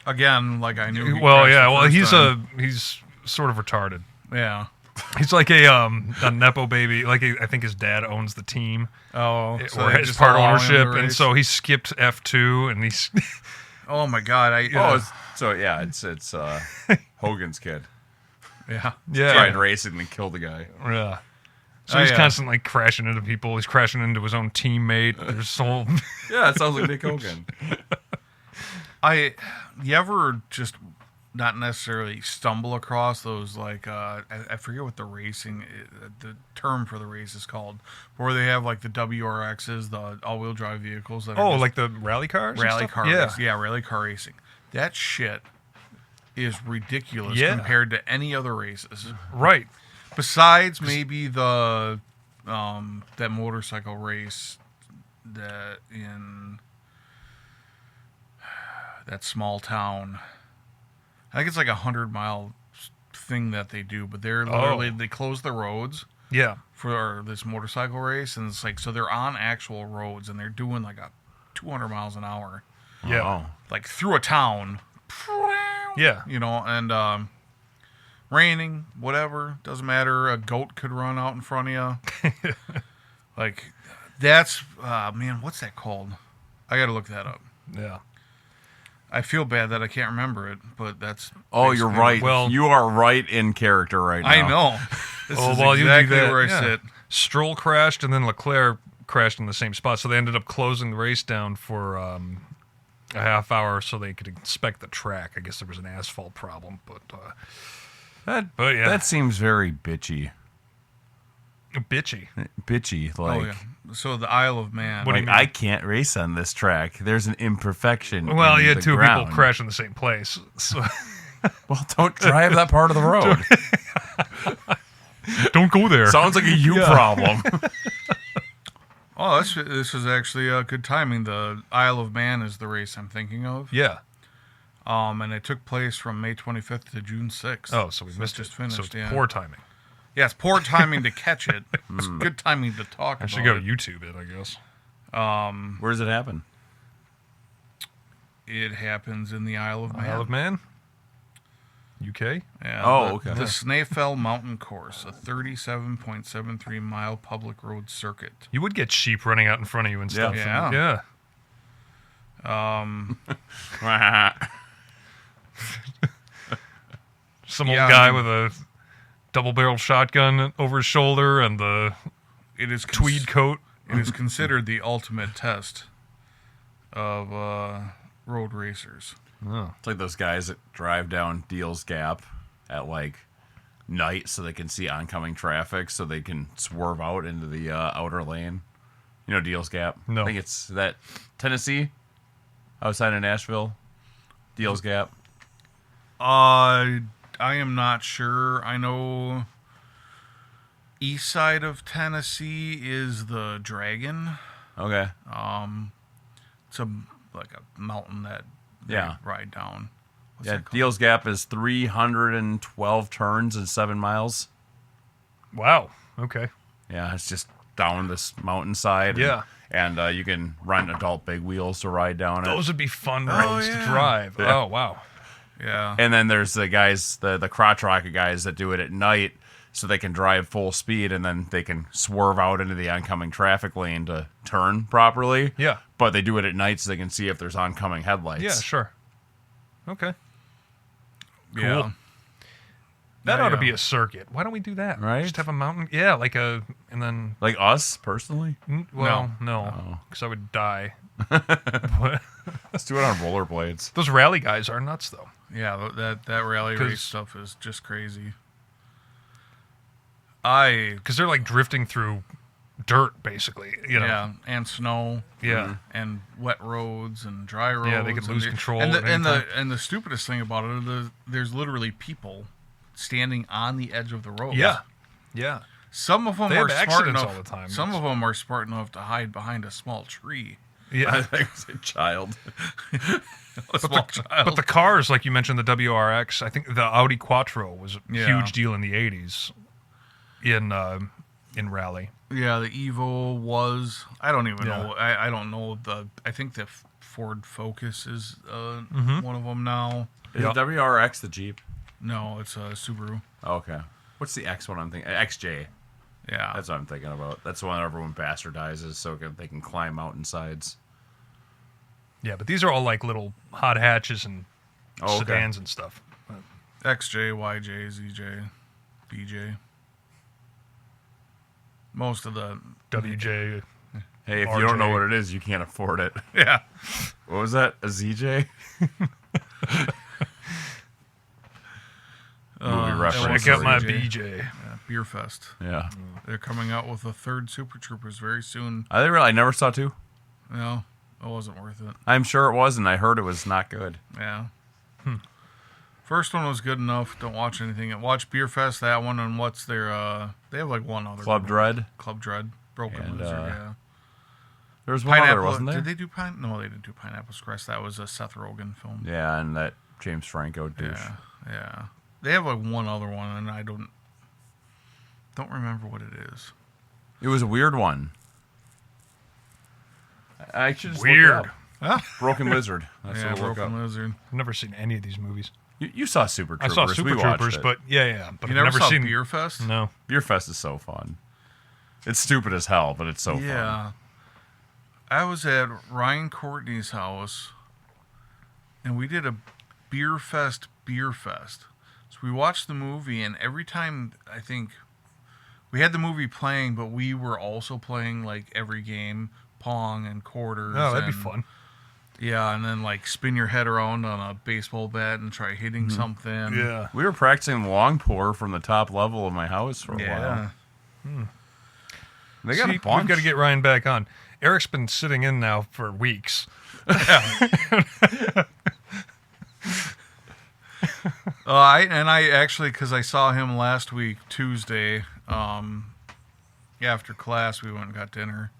[SPEAKER 2] again, like I knew.
[SPEAKER 1] Well, yeah. Well, he's sort of retarded.
[SPEAKER 2] Yeah.
[SPEAKER 1] He's like a nepo baby. Like I think his dad owns the team,
[SPEAKER 2] Oh,
[SPEAKER 1] or
[SPEAKER 2] they
[SPEAKER 1] has
[SPEAKER 2] just
[SPEAKER 1] part
[SPEAKER 2] allow him to
[SPEAKER 1] ownership, and
[SPEAKER 2] race?
[SPEAKER 1] so he skipped F2, and he's
[SPEAKER 2] Oh my God!
[SPEAKER 3] It's Hogan's kid.
[SPEAKER 2] Yeah.
[SPEAKER 3] Tried racing and killed a guy.
[SPEAKER 1] Yeah. So
[SPEAKER 2] Oh,
[SPEAKER 1] he's
[SPEAKER 2] yeah.
[SPEAKER 1] constantly crashing into people. He's crashing into his own teammate. There's whole
[SPEAKER 3] Yeah, it sounds like Nick Hogan.
[SPEAKER 2] You ever just not necessarily stumble across those like I forget what the term for the race is called, where they have like the WRXs, the all-wheel drive vehicles that are just
[SPEAKER 1] like the rally cars, and
[SPEAKER 2] rally
[SPEAKER 1] stuff?
[SPEAKER 2] car
[SPEAKER 1] Yeah.
[SPEAKER 2] racing. Yeah, rally car racing. That shit is ridiculous
[SPEAKER 1] Yeah.
[SPEAKER 2] compared to any other races.
[SPEAKER 1] Right.
[SPEAKER 2] Besides maybe the that motorcycle race that in that small town. I think it's like 100-mile thing that they do, but they're literally they close the roads
[SPEAKER 1] Yeah.
[SPEAKER 2] for this motorcycle race, and it's like so they're on actual roads and they're doing like a 200 miles an hour,
[SPEAKER 1] Yeah.
[SPEAKER 3] Oh.
[SPEAKER 2] like through a town.
[SPEAKER 1] Yeah.
[SPEAKER 2] You know, and raining, whatever, doesn't matter. A goat could run out in front of you. Like, that's, man, what's that called? I got to look that up.
[SPEAKER 1] Yeah.
[SPEAKER 2] I feel bad that I can't remember it, but that's.
[SPEAKER 3] Oh, you're
[SPEAKER 2] basically-
[SPEAKER 3] right.
[SPEAKER 1] Well-
[SPEAKER 3] you are right in character right now.
[SPEAKER 2] I know. This is
[SPEAKER 1] you do
[SPEAKER 2] exactly
[SPEAKER 1] that,
[SPEAKER 2] where I
[SPEAKER 1] yeah.
[SPEAKER 2] sit.
[SPEAKER 1] Stroll crashed, and then Leclerc crashed in the same spot, so they ended up closing the race down for a half hour so they could inspect the track. I guess there was an asphalt problem, but yeah,
[SPEAKER 3] That seems very bitchy.
[SPEAKER 1] bitchy.
[SPEAKER 3] Bitchy, like.
[SPEAKER 2] Oh, yeah. So the Isle of Man.
[SPEAKER 1] What do you
[SPEAKER 3] Like,
[SPEAKER 1] mean?
[SPEAKER 3] I can't race on this track. There's an imperfection.
[SPEAKER 1] Well,
[SPEAKER 3] in
[SPEAKER 1] you had
[SPEAKER 3] the
[SPEAKER 1] two
[SPEAKER 3] ground.
[SPEAKER 1] people crash in the same place. So
[SPEAKER 3] Well, don't drive that part of the road.
[SPEAKER 1] don't go there.
[SPEAKER 3] Sounds like a you problem.
[SPEAKER 2] Oh, this is actually good timing. The Isle of Man is the race I'm thinking of.
[SPEAKER 1] Yeah.
[SPEAKER 2] And it took place from May 25th to June 6th.
[SPEAKER 1] Oh, so we missed
[SPEAKER 2] just
[SPEAKER 1] it.
[SPEAKER 2] finished.
[SPEAKER 1] So it's
[SPEAKER 2] yeah.
[SPEAKER 1] poor timing.
[SPEAKER 2] Yeah, it's poor timing to catch it. It's good timing to talk
[SPEAKER 1] I
[SPEAKER 2] about
[SPEAKER 1] should go
[SPEAKER 2] it.
[SPEAKER 1] YouTube it, I guess.
[SPEAKER 3] Where does it happen?
[SPEAKER 2] It happens in the Isle of Man.
[SPEAKER 1] Isle of Man? UK?
[SPEAKER 2] Yeah,
[SPEAKER 3] Oh,
[SPEAKER 2] the,
[SPEAKER 3] okay.
[SPEAKER 2] The Snaefell Mountain Course, a 37.73 mile public road circuit.
[SPEAKER 1] You would get sheep running out in front of you and stuff.
[SPEAKER 2] Yeah.
[SPEAKER 1] Yeah. Some old
[SPEAKER 2] Yeah,
[SPEAKER 1] guy
[SPEAKER 2] I mean-
[SPEAKER 1] with a double-barrel shotgun over his shoulder and the
[SPEAKER 2] It is
[SPEAKER 1] tweed coat.
[SPEAKER 2] It is considered the ultimate test of road racers.
[SPEAKER 1] Oh.
[SPEAKER 3] It's like those guys that drive down Deal's Gap at like night so they can see oncoming traffic so they can swerve out into the outer lane. You know Deal's Gap?
[SPEAKER 1] No.
[SPEAKER 3] I think it's that Tennessee outside of Nashville. Deal's Gap.
[SPEAKER 2] I am not sure. I know east side of Tennessee is the Dragon.
[SPEAKER 3] Okay.
[SPEAKER 2] It's like a mountain that they
[SPEAKER 3] Yeah.
[SPEAKER 2] ride down. What's
[SPEAKER 3] Yeah,
[SPEAKER 2] that called?
[SPEAKER 3] Deal's Gap is 312 turns and 7 miles.
[SPEAKER 1] Wow. Okay.
[SPEAKER 3] Yeah, it's just down this mountainside.
[SPEAKER 1] Yeah.
[SPEAKER 3] And you can rent adult big wheels to ride down it.
[SPEAKER 1] Those would be fun roads
[SPEAKER 2] yeah.
[SPEAKER 1] to drive.
[SPEAKER 3] Yeah.
[SPEAKER 1] Oh, wow.
[SPEAKER 2] Yeah.
[SPEAKER 3] And then there's the guys, the crotch rocket guys that do it at night so they can drive full speed and then they can swerve out into the oncoming traffic lane to turn properly.
[SPEAKER 1] Yeah.
[SPEAKER 3] But they do it at night so they can see if there's oncoming headlights.
[SPEAKER 1] Yeah, sure. Okay.
[SPEAKER 2] Yeah.
[SPEAKER 1] That
[SPEAKER 2] Yeah,
[SPEAKER 1] ought to
[SPEAKER 2] yeah.
[SPEAKER 1] be a circuit. Why don't we do that?
[SPEAKER 3] Right?
[SPEAKER 1] Just have a mountain. Yeah, like a, and then,
[SPEAKER 3] Like us, personally?
[SPEAKER 1] well,
[SPEAKER 3] Oh.
[SPEAKER 1] no, because I would die. But
[SPEAKER 3] Let's do it on rollerblades.
[SPEAKER 1] those rally guys are nuts, though.
[SPEAKER 2] Yeah, that rally
[SPEAKER 1] 'Cause-
[SPEAKER 2] race stuff is just crazy.
[SPEAKER 1] Because they're like drifting through dirt, basically. You know?
[SPEAKER 2] Yeah, and snow.
[SPEAKER 1] Yeah.
[SPEAKER 2] And wet roads and dry roads.
[SPEAKER 1] Yeah, they could
[SPEAKER 2] and
[SPEAKER 1] lose control
[SPEAKER 2] And
[SPEAKER 1] at any
[SPEAKER 2] the stupidest thing about it is there's literally people standing on the edge of the road.
[SPEAKER 1] Yeah. Yeah.
[SPEAKER 2] Some of them
[SPEAKER 1] They
[SPEAKER 2] are
[SPEAKER 1] have
[SPEAKER 2] smart
[SPEAKER 1] accidents
[SPEAKER 2] enough.
[SPEAKER 1] all the time.
[SPEAKER 2] Some of them are smart enough to hide behind a small tree.
[SPEAKER 3] I
[SPEAKER 1] Yeah.
[SPEAKER 3] think it was a child.
[SPEAKER 2] A small child.
[SPEAKER 1] But the cars, like you mentioned, the WRX, I think the Audi Quattro was a
[SPEAKER 2] Yeah.
[SPEAKER 1] huge deal in the 80s in rally.
[SPEAKER 2] Yeah, the Evo was. I don't even
[SPEAKER 1] Yeah.
[SPEAKER 2] know. I don't know I think the Ford Focus is
[SPEAKER 1] Mm-hmm.
[SPEAKER 2] one of them now.
[SPEAKER 3] Is
[SPEAKER 1] Yeah.
[SPEAKER 3] the WRX the Jeep?
[SPEAKER 2] No, it's a Subaru.
[SPEAKER 3] Oh, okay. What's the X one I'm thinking? XJ.
[SPEAKER 2] Yeah,
[SPEAKER 3] That's what I'm thinking about. That's the one everyone bastardizes so they can climb mountainsides.
[SPEAKER 1] Yeah, but these are all like little hot hatches and
[SPEAKER 3] Oh, okay.
[SPEAKER 1] sedans and stuff.
[SPEAKER 2] XJ, YJ, ZJ, BJ. Most of the
[SPEAKER 1] WJ.
[SPEAKER 3] Hey, if you don't know
[SPEAKER 1] RJ.
[SPEAKER 3] what it is, you can't afford it.
[SPEAKER 2] yeah.
[SPEAKER 3] What was that? A ZJ? Movie reference.
[SPEAKER 1] Check out my
[SPEAKER 2] BJ.
[SPEAKER 1] BJ.
[SPEAKER 2] Yeah, Beer Fest.
[SPEAKER 3] Yeah.
[SPEAKER 2] They're coming out with a third Super Troopers very soon.
[SPEAKER 3] I never saw two.
[SPEAKER 2] No, it wasn't worth it.
[SPEAKER 3] I'm sure it was, and I heard it was not good.
[SPEAKER 2] Yeah. First one was good enough. Don't watch anything. Watch Beer Fest, that one, and what's their they have like one other
[SPEAKER 3] Club
[SPEAKER 2] one.
[SPEAKER 3] Dread.
[SPEAKER 2] Club Dread. Broken
[SPEAKER 3] And,
[SPEAKER 2] Lizard, yeah.
[SPEAKER 3] There was one other, wasn't there?
[SPEAKER 2] Did they do No, they didn't do Pineapple Express. That was a Seth Rogen film.
[SPEAKER 3] Yeah, and that James Franco douche.
[SPEAKER 2] Yeah. Yeah. They have like one other one, and I don't remember what it is.
[SPEAKER 3] It was a weird one. I should just
[SPEAKER 1] Weird.
[SPEAKER 3] look it up. Broken Lizard. That's
[SPEAKER 2] Yeah,
[SPEAKER 3] what we'll look
[SPEAKER 2] Broken
[SPEAKER 3] up.
[SPEAKER 2] Lizard.
[SPEAKER 1] I've never seen any of these movies.
[SPEAKER 3] You saw Super
[SPEAKER 1] I
[SPEAKER 3] Troopers.
[SPEAKER 1] saw Super
[SPEAKER 3] We watched
[SPEAKER 1] Troopers,
[SPEAKER 3] it.
[SPEAKER 1] but yeah. But
[SPEAKER 2] You
[SPEAKER 1] I've
[SPEAKER 2] never saw
[SPEAKER 1] seen
[SPEAKER 2] Beer Fest?
[SPEAKER 1] No.
[SPEAKER 3] Beer Fest is so fun. It's stupid as hell, but it's so fun.
[SPEAKER 2] Yeah. I was at Ryan Courtney's house, and we did a Beer Fest. So we watched the movie, and every time, I think, we had the movie playing, but we were also playing, like, every game, Pong and quarters.
[SPEAKER 1] Oh, that'd be
[SPEAKER 2] and-
[SPEAKER 1] fun.
[SPEAKER 2] Yeah, and then, like, spin your head around on a baseball bat and try hitting something.
[SPEAKER 1] Yeah.
[SPEAKER 3] We were practicing long pour from the top level of my house for a while.
[SPEAKER 2] Yeah.
[SPEAKER 3] They got a
[SPEAKER 1] We've
[SPEAKER 3] bunch.
[SPEAKER 1] got to get Ryan back on. Eric's been sitting in now for weeks.
[SPEAKER 2] I actually, because I saw him last week, Tuesday, after class, we went and got dinner.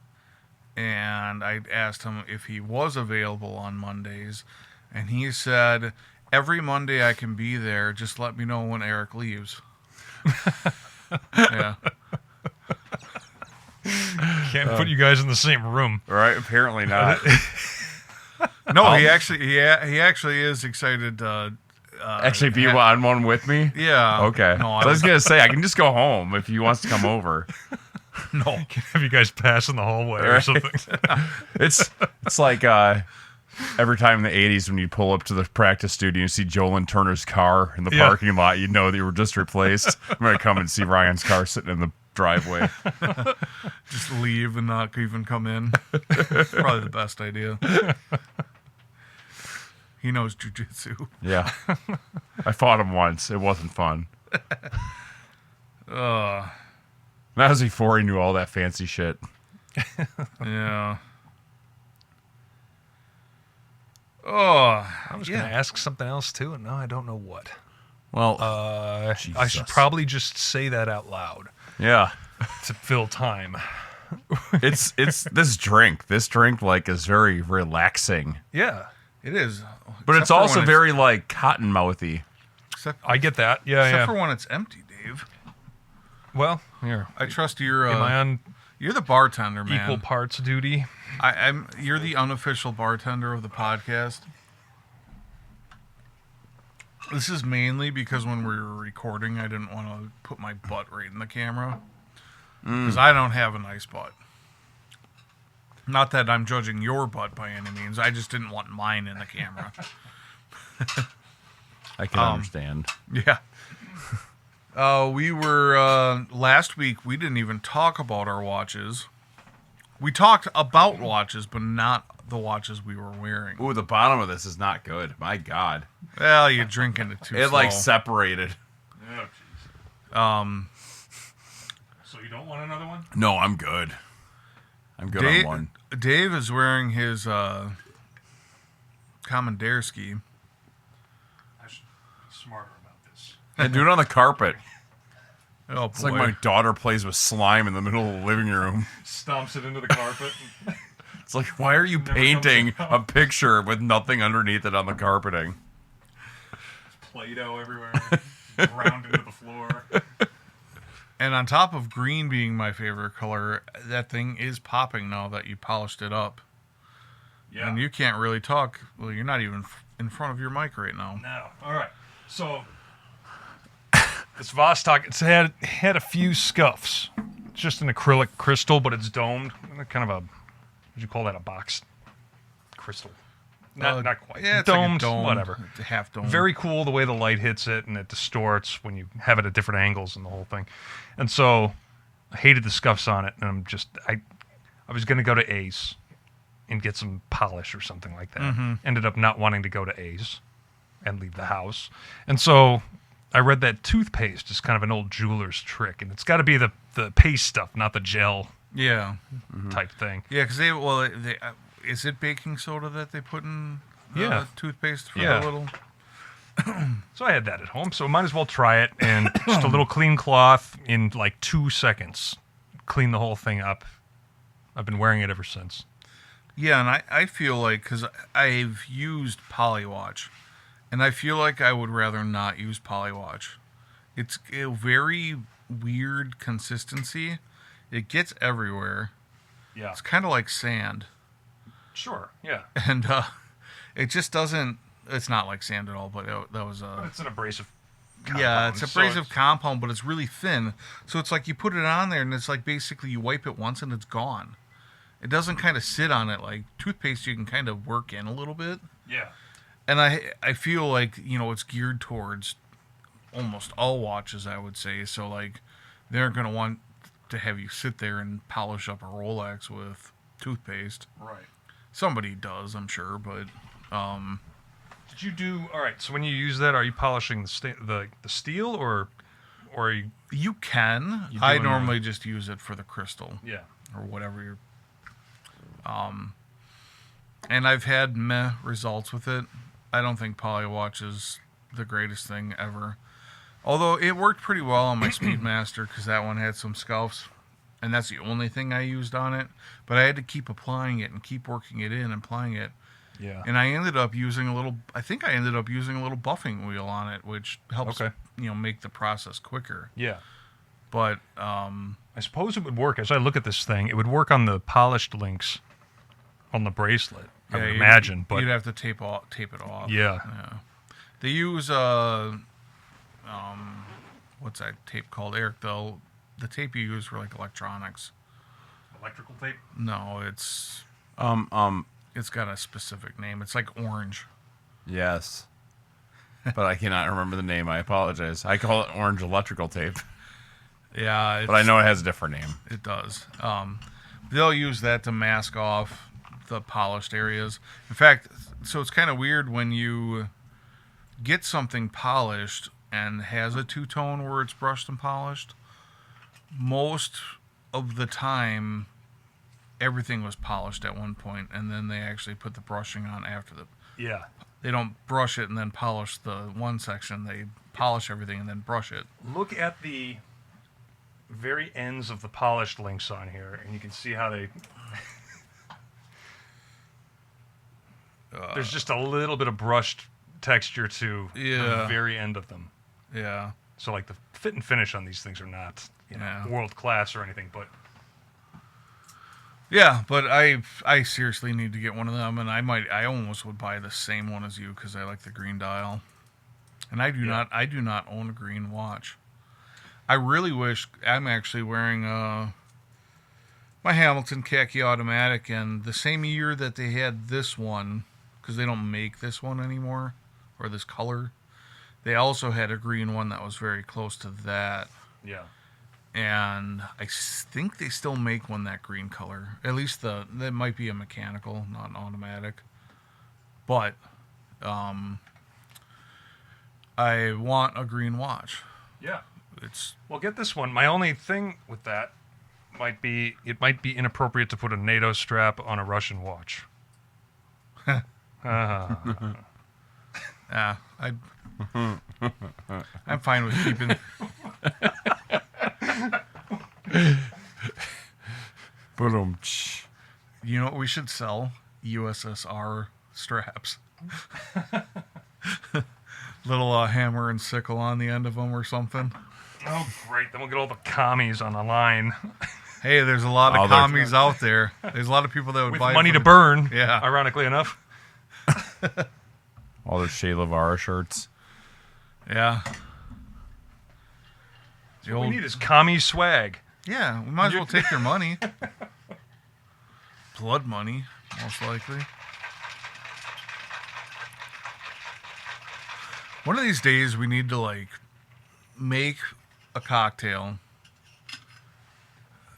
[SPEAKER 2] And I asked him if he was available on Mondays. And he said, every Monday I can be there. Just let me know when Eric leaves. Yeah.
[SPEAKER 1] Can't put you guys in the same room.
[SPEAKER 3] Right? Apparently not.
[SPEAKER 2] No, he actually is excited to
[SPEAKER 3] Actually, be on one with me?
[SPEAKER 2] Yeah.
[SPEAKER 3] Okay.
[SPEAKER 2] No,
[SPEAKER 3] I was going to say, I can just go home if he wants to come over.
[SPEAKER 2] No.
[SPEAKER 1] Can have you guys pass in the hallway or
[SPEAKER 3] Right.
[SPEAKER 1] something.
[SPEAKER 3] It's like every time in the 80s when you pull up to the practice studio and you see Jolyn Turner's car in the parking lot, you know that you were just replaced. I'm going to come and see Ryan's car sitting in the driveway.
[SPEAKER 2] Just leave and not even come in. Probably the best idea. He knows jujitsu.
[SPEAKER 3] Yeah. I fought him once. It wasn't fun. That was before he knew all that fancy shit.
[SPEAKER 2] Yeah. Oh,
[SPEAKER 1] I was going to ask something else too, and now I don't know what.
[SPEAKER 3] Well,
[SPEAKER 1] I should
[SPEAKER 3] Jesus.
[SPEAKER 1] probably just say that out loud
[SPEAKER 3] yeah.
[SPEAKER 1] to fill time.
[SPEAKER 3] It's this drink. This drink like is very relaxing.
[SPEAKER 1] Yeah,
[SPEAKER 2] it is.
[SPEAKER 3] But
[SPEAKER 2] Except
[SPEAKER 3] it's
[SPEAKER 2] for
[SPEAKER 3] also
[SPEAKER 2] when
[SPEAKER 3] very like cottonmouthy.
[SPEAKER 2] Except,
[SPEAKER 1] I get that. Yeah,
[SPEAKER 2] except
[SPEAKER 1] yeah.
[SPEAKER 2] for when it's empty, Dave.
[SPEAKER 1] Well, here.
[SPEAKER 2] I trust your.
[SPEAKER 1] Am I on
[SPEAKER 2] You're the bartender, man.
[SPEAKER 1] equal parts duty?
[SPEAKER 2] You're the unofficial bartender of the podcast. This is mainly because when we were recording, I didn't want to put my butt right in the camera. Because I don't have a nice butt. Not that I'm judging your butt by any means. I just didn't want mine in the camera.
[SPEAKER 3] I can understand.
[SPEAKER 2] Yeah. We were, last week, we didn't even talk about our watches. We talked about watches, but not the watches we were wearing.
[SPEAKER 3] Ooh, the bottom of this is not good. My God.
[SPEAKER 2] Well, you're drinking it too
[SPEAKER 3] It
[SPEAKER 2] slow.
[SPEAKER 3] like separated.
[SPEAKER 1] Oh, jeez. So you don't want another one?
[SPEAKER 3] No, I'm good. I'm good
[SPEAKER 2] Dave,
[SPEAKER 3] on one.
[SPEAKER 2] Dave is wearing his Commanderski.
[SPEAKER 1] I should be smarter about this.
[SPEAKER 3] And do it on the carpet.
[SPEAKER 2] Oh, boy.
[SPEAKER 3] It's like my daughter plays with slime in the middle of the living room.
[SPEAKER 1] Stomps it into the carpet.
[SPEAKER 3] It's like, why are you painting a picture with nothing underneath it on the carpeting?
[SPEAKER 1] Play-Doh everywhere. Ground into the floor.
[SPEAKER 2] And on top of green being my favorite color, that thing is popping now that you polished it up.
[SPEAKER 1] Yeah.
[SPEAKER 2] And you can't really talk. Well, you're not even in front of your mic right now.
[SPEAKER 1] No. All right. So this Vostok, it's had a few scuffs. It's just an acrylic crystal, but it's domed. Kind of a, would you call that a box crystal? Not quite.
[SPEAKER 2] Yeah, it's
[SPEAKER 1] domed,
[SPEAKER 2] like a dome,
[SPEAKER 1] whatever.
[SPEAKER 2] It's a half dome.
[SPEAKER 1] Very cool the way the light hits it, and it distorts when you have it at different angles and the whole thing. And so I hated the scuffs on it, and I was going to go to Ace and get some polish or something like that.
[SPEAKER 2] Mm-hmm.
[SPEAKER 1] Ended up not wanting to go to Ace and leave the house. And so I read that toothpaste is kind of an old jeweler's trick, and it's got to be the paste stuff, not the gel
[SPEAKER 2] Yeah.
[SPEAKER 1] type thing.
[SPEAKER 2] Yeah, because is it baking soda that they put in
[SPEAKER 1] Yeah.
[SPEAKER 2] toothpaste for
[SPEAKER 1] Yeah.
[SPEAKER 2] the little...
[SPEAKER 1] So I had that at home, so I might as well try it. And just a little clean cloth in like 2 seconds. Clean the whole thing up. I've been wearing it ever since.
[SPEAKER 2] Yeah, and I feel like, because I've used Polywatch, and I feel like I would rather not use Polywatch. It's a very weird consistency. It gets everywhere.
[SPEAKER 1] Yeah.
[SPEAKER 2] It's kind of like sand.
[SPEAKER 1] Sure, yeah.
[SPEAKER 2] And it just doesn't... It's not like sand at all, but that was...
[SPEAKER 1] But it's an abrasive
[SPEAKER 2] yeah,
[SPEAKER 1] compound,
[SPEAKER 2] it's
[SPEAKER 1] so
[SPEAKER 2] abrasive compound, but it's really thin. So it's like you put it on there, and it's like basically you wipe it once and it's gone. It doesn't kind of sit on it like toothpaste. You can kind of work in a little bit.
[SPEAKER 1] Yeah.
[SPEAKER 2] And I feel like, it's geared towards almost all watches, I would say. So like they're going to want to have you sit there and polish up a Rolex with toothpaste.
[SPEAKER 1] Right.
[SPEAKER 2] Somebody does, I'm sure, but
[SPEAKER 1] Did you do... All right, so when you use that, are you polishing the steel, or are you
[SPEAKER 2] You can. I normally just use it for the crystal.
[SPEAKER 1] Yeah.
[SPEAKER 2] Or whatever you're... and I've had meh results with it. I don't think Polywatch is the greatest thing ever. Although it worked pretty well on my Speedmaster because that one had some scuffs. And that's the only thing I used on it. But I had to keep applying it and keep working it in and applying it.
[SPEAKER 1] Yeah.
[SPEAKER 2] And I ended up using a little buffing wheel on it, which helps, make the process quicker.
[SPEAKER 1] Yeah.
[SPEAKER 2] But,
[SPEAKER 1] I suppose it would work, as I look at this thing, it would work on the polished links on the bracelet, I would imagine. But
[SPEAKER 2] you'd have to tape it off.
[SPEAKER 1] Yeah.
[SPEAKER 2] They use, what's that tape called, Eric, though? The tape you use for, like, electronics.
[SPEAKER 1] Electrical tape?
[SPEAKER 2] No, it's... It's got a specific name. It's like orange.
[SPEAKER 3] Yes. But I cannot remember the name. I apologize. I call it orange electrical tape.
[SPEAKER 2] Yeah.
[SPEAKER 3] But I know it has a different name.
[SPEAKER 2] It does. They'll use that to mask off the polished areas. In fact, so it's kind of weird when you get something polished and has a two-tone where it's brushed and polished. Most of the time, everything was polished at one point, and then they actually put the brushing on after the...
[SPEAKER 1] Yeah.
[SPEAKER 2] They don't brush it and then polish the one section. They polish everything and then brush it.
[SPEAKER 1] Look at the very ends of the polished links on here, and you can see how they... There's just a little bit of brushed texture to the very end of them.
[SPEAKER 2] Yeah.
[SPEAKER 1] So, like, the fit and finish on these things are not world class or anything, but...
[SPEAKER 2] Yeah, but I seriously need to get one of them, and I almost would buy the same one as you because I like the green dial, and I do not own a green watch. I really wish. I'm actually wearing my Hamilton khaki automatic, and the same year that they had this one, because they don't make this one anymore or this color, they also had a green one that was very close to that.
[SPEAKER 1] Yeah.
[SPEAKER 2] And I think they still make one that green color. At least that might be a mechanical, not an automatic. But I want a green watch.
[SPEAKER 1] Yeah.
[SPEAKER 2] Well,
[SPEAKER 1] get this one. My only thing with that might be inappropriate to put a NATO strap on a Russian watch.
[SPEAKER 2] I'm fine with keeping. You know what we should sell? USSR straps. Little hammer and sickle on the end of them or something.
[SPEAKER 1] Oh, great. Then we'll get all the commies on the line.
[SPEAKER 2] Hey, there's a lot of commies out there. There's a lot of people that would buy
[SPEAKER 1] money to burn.
[SPEAKER 2] Yeah.
[SPEAKER 1] Ironically enough.
[SPEAKER 3] All their Che Guevara shirts.
[SPEAKER 2] Yeah.
[SPEAKER 1] What we need is commie swag.
[SPEAKER 2] Yeah, we might as well take their money. Blood money, most likely. One of these days, we need to, make a cocktail.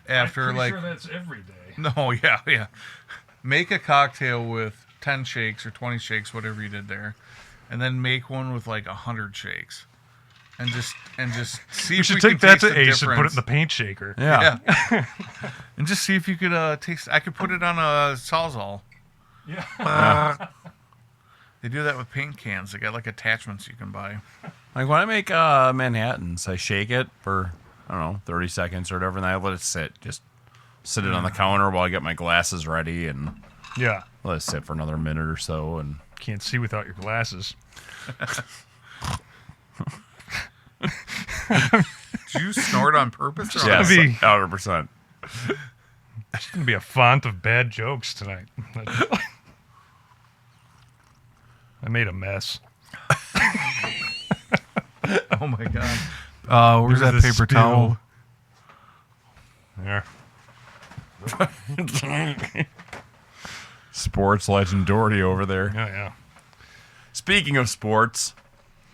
[SPEAKER 2] After,
[SPEAKER 1] I'm pretty sure that's every day.
[SPEAKER 2] No, yeah. Make a cocktail with 10 shakes or 20 shakes, whatever you did there. And then make one with, 100 shakes. And just see if we
[SPEAKER 1] should take
[SPEAKER 2] can
[SPEAKER 1] that
[SPEAKER 2] taste
[SPEAKER 1] to
[SPEAKER 2] the
[SPEAKER 1] Ace and put it
[SPEAKER 2] difference.
[SPEAKER 1] in the paint shaker.
[SPEAKER 3] Yeah.
[SPEAKER 2] And just see if you could taste. I could put it on a Sawzall.
[SPEAKER 1] Yeah.
[SPEAKER 2] They do that with paint cans. They got attachments you can buy.
[SPEAKER 3] Like when I make Manhattans, I shake it for, 30 seconds or whatever, and I let it sit. Just sit it on the counter while I get my glasses ready and
[SPEAKER 1] Yeah.
[SPEAKER 3] let it sit for another minute or so. And
[SPEAKER 1] Can't see without your glasses.
[SPEAKER 2] Did you snort on purpose? Or
[SPEAKER 3] yes,
[SPEAKER 1] be-
[SPEAKER 3] 100%.
[SPEAKER 1] It's going to be a font of bad jokes tonight. I made a mess.
[SPEAKER 2] Oh my god. Where's that
[SPEAKER 1] There's a
[SPEAKER 2] paper
[SPEAKER 1] spill.
[SPEAKER 2] towel?
[SPEAKER 1] There.
[SPEAKER 3] Sports legend Doherty over there.
[SPEAKER 1] Yeah.
[SPEAKER 3] Speaking of sports.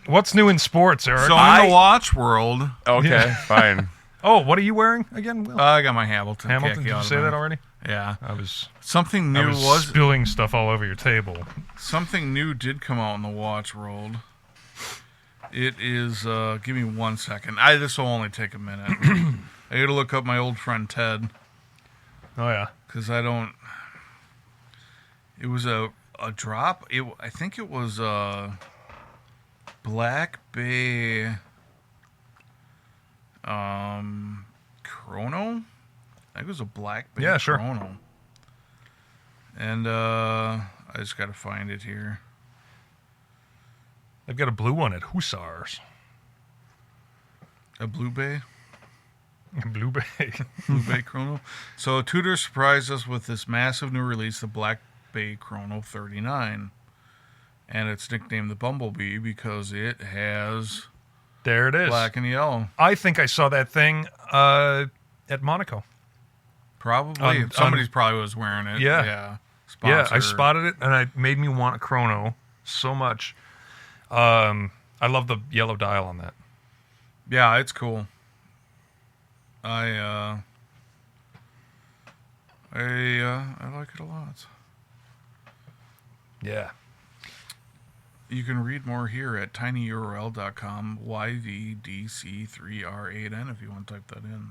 [SPEAKER 1] What's new in sports, Eric?
[SPEAKER 2] So in the watch world,
[SPEAKER 3] Okay, fine.
[SPEAKER 1] Oh, what are you wearing again, Will?
[SPEAKER 2] I got my Hamilton.
[SPEAKER 1] Hamilton,
[SPEAKER 2] khaki
[SPEAKER 1] did you say that
[SPEAKER 2] automatic.
[SPEAKER 1] already?
[SPEAKER 2] Yeah.
[SPEAKER 1] I
[SPEAKER 2] Something new
[SPEAKER 1] was spilling stuff all over your table.
[SPEAKER 2] something new did come out in the watch world. It is, give me 1 second. This will only take a minute. I gotta look up my old friend Ted.
[SPEAKER 1] Oh, yeah.
[SPEAKER 2] Because I don't... It was a drop. I think it was Black Bay Chrono. I think it was a Black Bay Chrono. And I just got to find it here.
[SPEAKER 1] They've got a blue one at Hussars.
[SPEAKER 2] A Blue Bay?
[SPEAKER 1] Blue Bay.
[SPEAKER 2] Blue Bay Chrono. So Tudor surprised us with this massive new release, the Black Bay Chrono 39. And it's nicknamed the Bumblebee because it has...
[SPEAKER 1] There it is.
[SPEAKER 2] Black and yellow.
[SPEAKER 1] I think I saw that thing at Monaco.
[SPEAKER 2] Probably. Somebody's probably was wearing it.
[SPEAKER 1] Yeah.
[SPEAKER 2] Yeah.
[SPEAKER 1] Yeah, I spotted it, and it made me want a chrono so much. I love the yellow dial on that.
[SPEAKER 2] Yeah, it's cool. I like it a lot.
[SPEAKER 1] Yeah.
[SPEAKER 2] You can read more here at tinyurl.com YVDC3R8N if you want to type that in.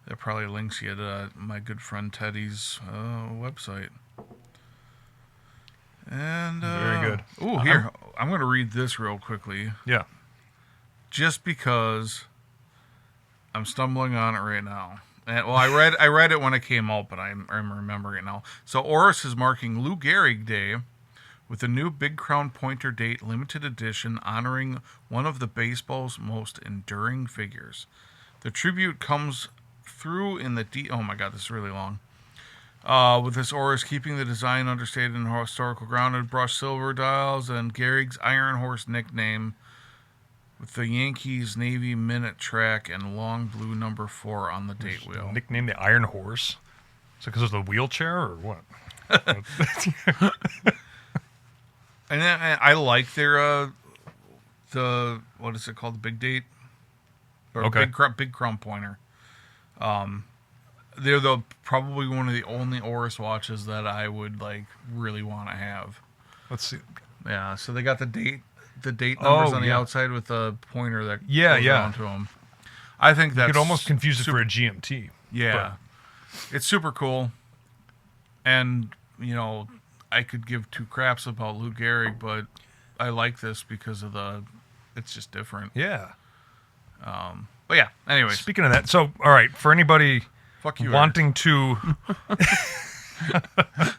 [SPEAKER 2] That probably links you to my good friend Teddy's website. And
[SPEAKER 1] very good.
[SPEAKER 2] Oh, here I'm going to read this real quickly.
[SPEAKER 1] Yeah.
[SPEAKER 2] Just because I'm stumbling on it right now. And, well, I read it when it came out, but I'm remembering it now. So Oris is marking Lou Gehrig Day with a new Big Crown Pointer Date limited edition honoring one of the baseball's most enduring figures. The tribute comes through in the oh my god, this is really long. With this Oris keeping the design understated and historical grounded, brushed silver dials, and Gehrig's Iron Horse nickname with the Yankees Navy minute track and long blue number 4 on the date wheel.
[SPEAKER 1] Nicknamed the Iron Horse. Is it because of the wheelchair or what?
[SPEAKER 2] And I like their the what is it called, the Big Date, or
[SPEAKER 1] okay.
[SPEAKER 2] Big Crown Pointer. They're probably one of the only Oris watches that I would like really want to have.
[SPEAKER 1] Let's see.
[SPEAKER 2] Yeah, so they got the date numbers on the outside with a pointer that goes onto them. I think that's
[SPEAKER 1] you could almost confuse it for a GMT.
[SPEAKER 2] Yeah, it's super cool, and I could give two craps about Lou Gehrig, but I like this because of it's just different.
[SPEAKER 1] Yeah.
[SPEAKER 2] But yeah, anyways.
[SPEAKER 1] Speaking of that, so, all right, for anybody
[SPEAKER 2] Fuck you,
[SPEAKER 1] wanting to...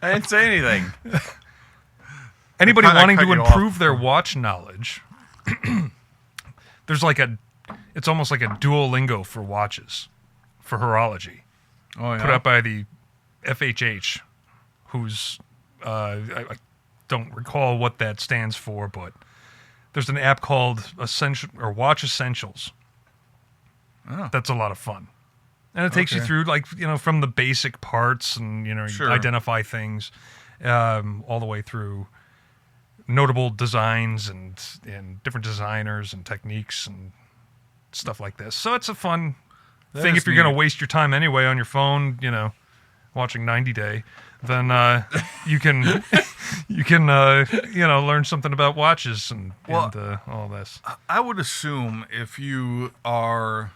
[SPEAKER 3] I didn't say anything.
[SPEAKER 1] Anybody wanting to
[SPEAKER 2] you
[SPEAKER 1] improve their watch knowledge, there's it's almost like a Duolingo for watches, for horology.
[SPEAKER 2] Oh, yeah.
[SPEAKER 1] Put up by the FHH, who's... I don't recall what that stands for, but there's an app called Watch Essentials.
[SPEAKER 2] Oh.
[SPEAKER 1] That's a lot of fun. And it takes you through, from the basic parts and,
[SPEAKER 2] Sure.
[SPEAKER 1] you identify things all the way through notable designs and different designers and techniques and stuff like this. So it's a fun thing if you're going to waste your time anyway on your phone, watching 90 Day, then you can learn something about watches and all this.
[SPEAKER 2] I would assume if you are...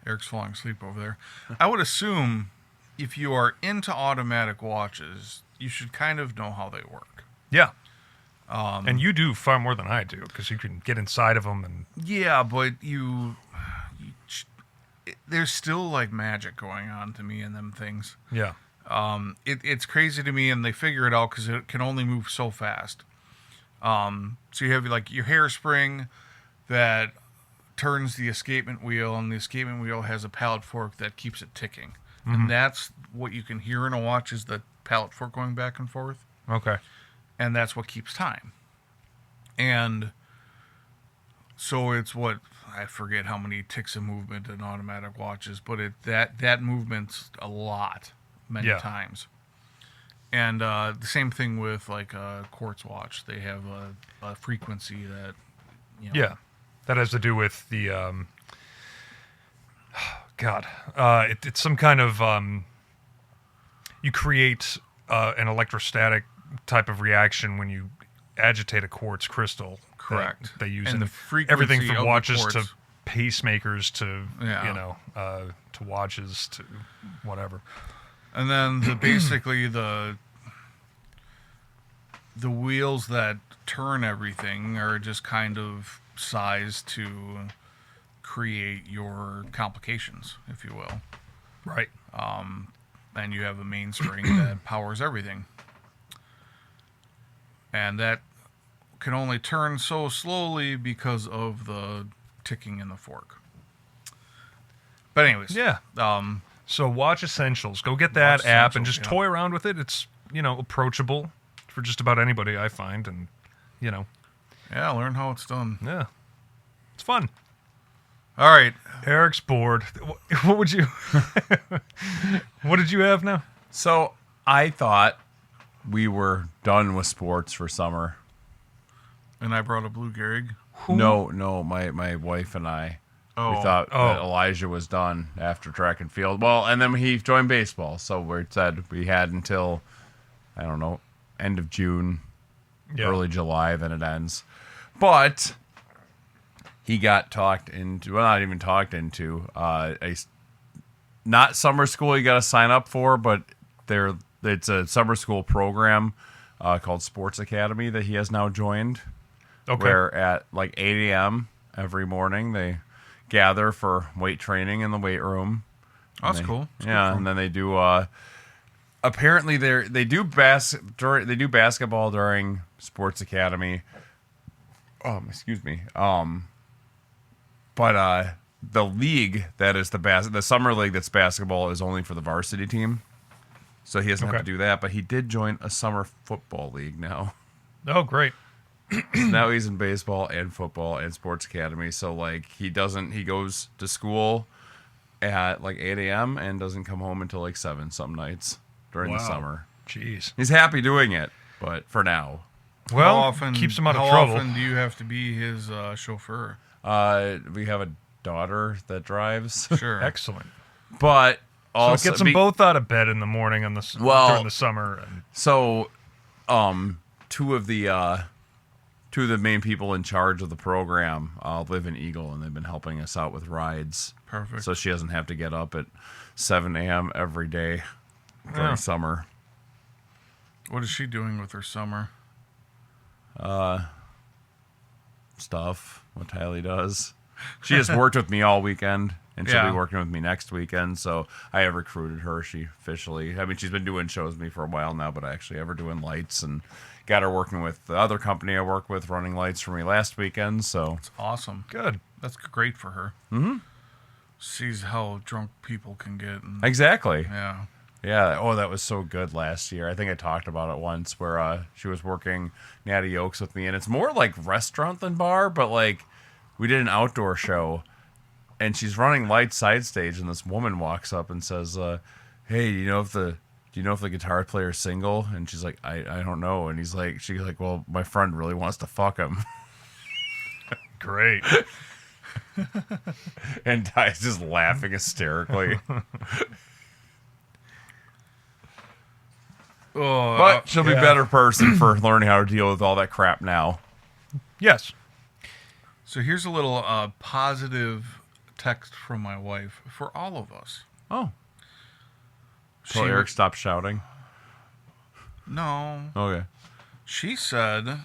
[SPEAKER 2] Eric's falling asleep over there. I would assume if you are into automatic watches, you should kind of know how they work.
[SPEAKER 1] Yeah. And you do far more than I do because you can get inside of them. And
[SPEAKER 2] yeah, but there's still like magic going on to me in them things.
[SPEAKER 1] Yeah.
[SPEAKER 2] It's crazy to me, and they figure it out because it can only move so fast. So you have like your hairspring that turns the escapement wheel, and the escapement wheel has a pallet fork that keeps it ticking. Mm-hmm. And that's what you can hear in a watch is the pallet fork going back and forth.
[SPEAKER 1] Okay.
[SPEAKER 2] And that's what keeps time. And so it's what, I forget how many ticks of movement in automatic watches, but that movement's a lot, many times. And the same thing with like a quartz watch. They have a frequency that,
[SPEAKER 1] Yeah. That has to do with the, it's some kind of, you create an electrostatic type of reaction when you agitate a quartz crystal.
[SPEAKER 2] Correct.
[SPEAKER 1] They use
[SPEAKER 2] And
[SPEAKER 1] in
[SPEAKER 2] the frequency
[SPEAKER 1] everything
[SPEAKER 2] of
[SPEAKER 1] from
[SPEAKER 2] the
[SPEAKER 1] watches to
[SPEAKER 2] quartz.
[SPEAKER 1] pacemakers to
[SPEAKER 2] Yeah.
[SPEAKER 1] to watches to whatever.
[SPEAKER 2] And then basically the wheels that turn everything are just kind of sized to create your complications, if you will.
[SPEAKER 1] Right.
[SPEAKER 2] And you have a mainspring that powers everything. And that can only turn so slowly because of the ticking in the fork. But anyways.
[SPEAKER 1] Yeah. So Watch Essentials. Go get that
[SPEAKER 2] Watch
[SPEAKER 1] app and
[SPEAKER 2] Essentials,
[SPEAKER 1] just
[SPEAKER 2] yeah.
[SPEAKER 1] toy around with it. It's, approachable for just about anybody, I find. And,
[SPEAKER 2] Yeah, learn how it's done.
[SPEAKER 1] yeah. It's fun.
[SPEAKER 2] All right.
[SPEAKER 1] Eric's bored. What would you... What did you have now?
[SPEAKER 3] So I thought we were done with sports for summer.
[SPEAKER 2] And I brought a Blue Gehrig.
[SPEAKER 3] No, my wife and I.
[SPEAKER 2] Oh.
[SPEAKER 3] We thought that Elijah was done after track and field. Well, and then he joined baseball. So we said we had until, I don't know, end of June,
[SPEAKER 1] Yeah.
[SPEAKER 3] early July, then it ends. But he got talked into, well, not even talked into, not summer school you got to sign up for, but it's a summer school program called Sports Academy that he has now joined.
[SPEAKER 1] Okay.
[SPEAKER 3] Where at like 8 a.m. every morning they gather for weight training in the weight room.
[SPEAKER 2] Oh, that's cool. That's
[SPEAKER 3] Yeah,
[SPEAKER 2] cool.
[SPEAKER 3] and then they do. Apparently, they do basketball during Sports Academy. Excuse me. But the league that is the summer league that's basketball is only for the varsity team, so he doesn't have
[SPEAKER 1] Okay.
[SPEAKER 3] to do that. But he did join a summer football league now.
[SPEAKER 1] Oh, great.
[SPEAKER 3] Now he's in baseball and football and Sports Academy. So like he goes to school at like 8 a.m. and doesn't come home until like 7 some nights during the
[SPEAKER 1] Wow.
[SPEAKER 3] summer.
[SPEAKER 1] Jeez.
[SPEAKER 3] He's happy doing it, but for now.
[SPEAKER 1] Well, keeps him out of trouble.
[SPEAKER 2] How often do you have to be his chauffeur?
[SPEAKER 3] We have a daughter that drives.
[SPEAKER 2] Sure.
[SPEAKER 1] Excellent.
[SPEAKER 3] But
[SPEAKER 1] So
[SPEAKER 3] also
[SPEAKER 1] it gets them both out of bed in the morning during the summer. And,
[SPEAKER 3] So two of the main people in charge of the program live in Eagle, and they've been helping us out with rides.
[SPEAKER 2] Perfect.
[SPEAKER 3] So she doesn't have to get up at 7 a.m. every day during
[SPEAKER 1] Yeah.
[SPEAKER 3] summer.
[SPEAKER 2] What is she doing with her summer?
[SPEAKER 3] Stuff, what Tylee does. She has worked with me all weekend, and she'll
[SPEAKER 2] Yeah.
[SPEAKER 3] be working with me next weekend. So I have recruited her. She's been doing shows with me for a while now, but I actually have her doing lights and got her working with the other company I work with, running lights for me last weekend. So
[SPEAKER 2] It's awesome.
[SPEAKER 1] good.
[SPEAKER 2] That's great for her. Mm-hmm. Sees how drunk people can get. And,
[SPEAKER 3] exactly.
[SPEAKER 2] yeah.
[SPEAKER 3] Yeah. Oh, that was so good last year. I think I talked about it once where she was working Natty Oaks with me, and it's more like restaurant than bar, but like we did an outdoor show, and she's running lights side stage, and this woman walks up and says, "Hey, do you know if the guitar player's single?" And she's like, "I don't know." And she's like, "Well, my friend really wants to fuck him."
[SPEAKER 1] Great.
[SPEAKER 3] And Ty's just laughing hysterically.
[SPEAKER 2] Oh,
[SPEAKER 3] But she'll be a
[SPEAKER 1] Yeah.
[SPEAKER 3] better person for learning how to deal with all that crap now.
[SPEAKER 1] Yes.
[SPEAKER 2] so here's a little positive text from my wife for all of us.
[SPEAKER 3] Oh. So
[SPEAKER 2] She-
[SPEAKER 3] Eric stopped shouting.
[SPEAKER 2] No.
[SPEAKER 3] Okay.
[SPEAKER 2] She said,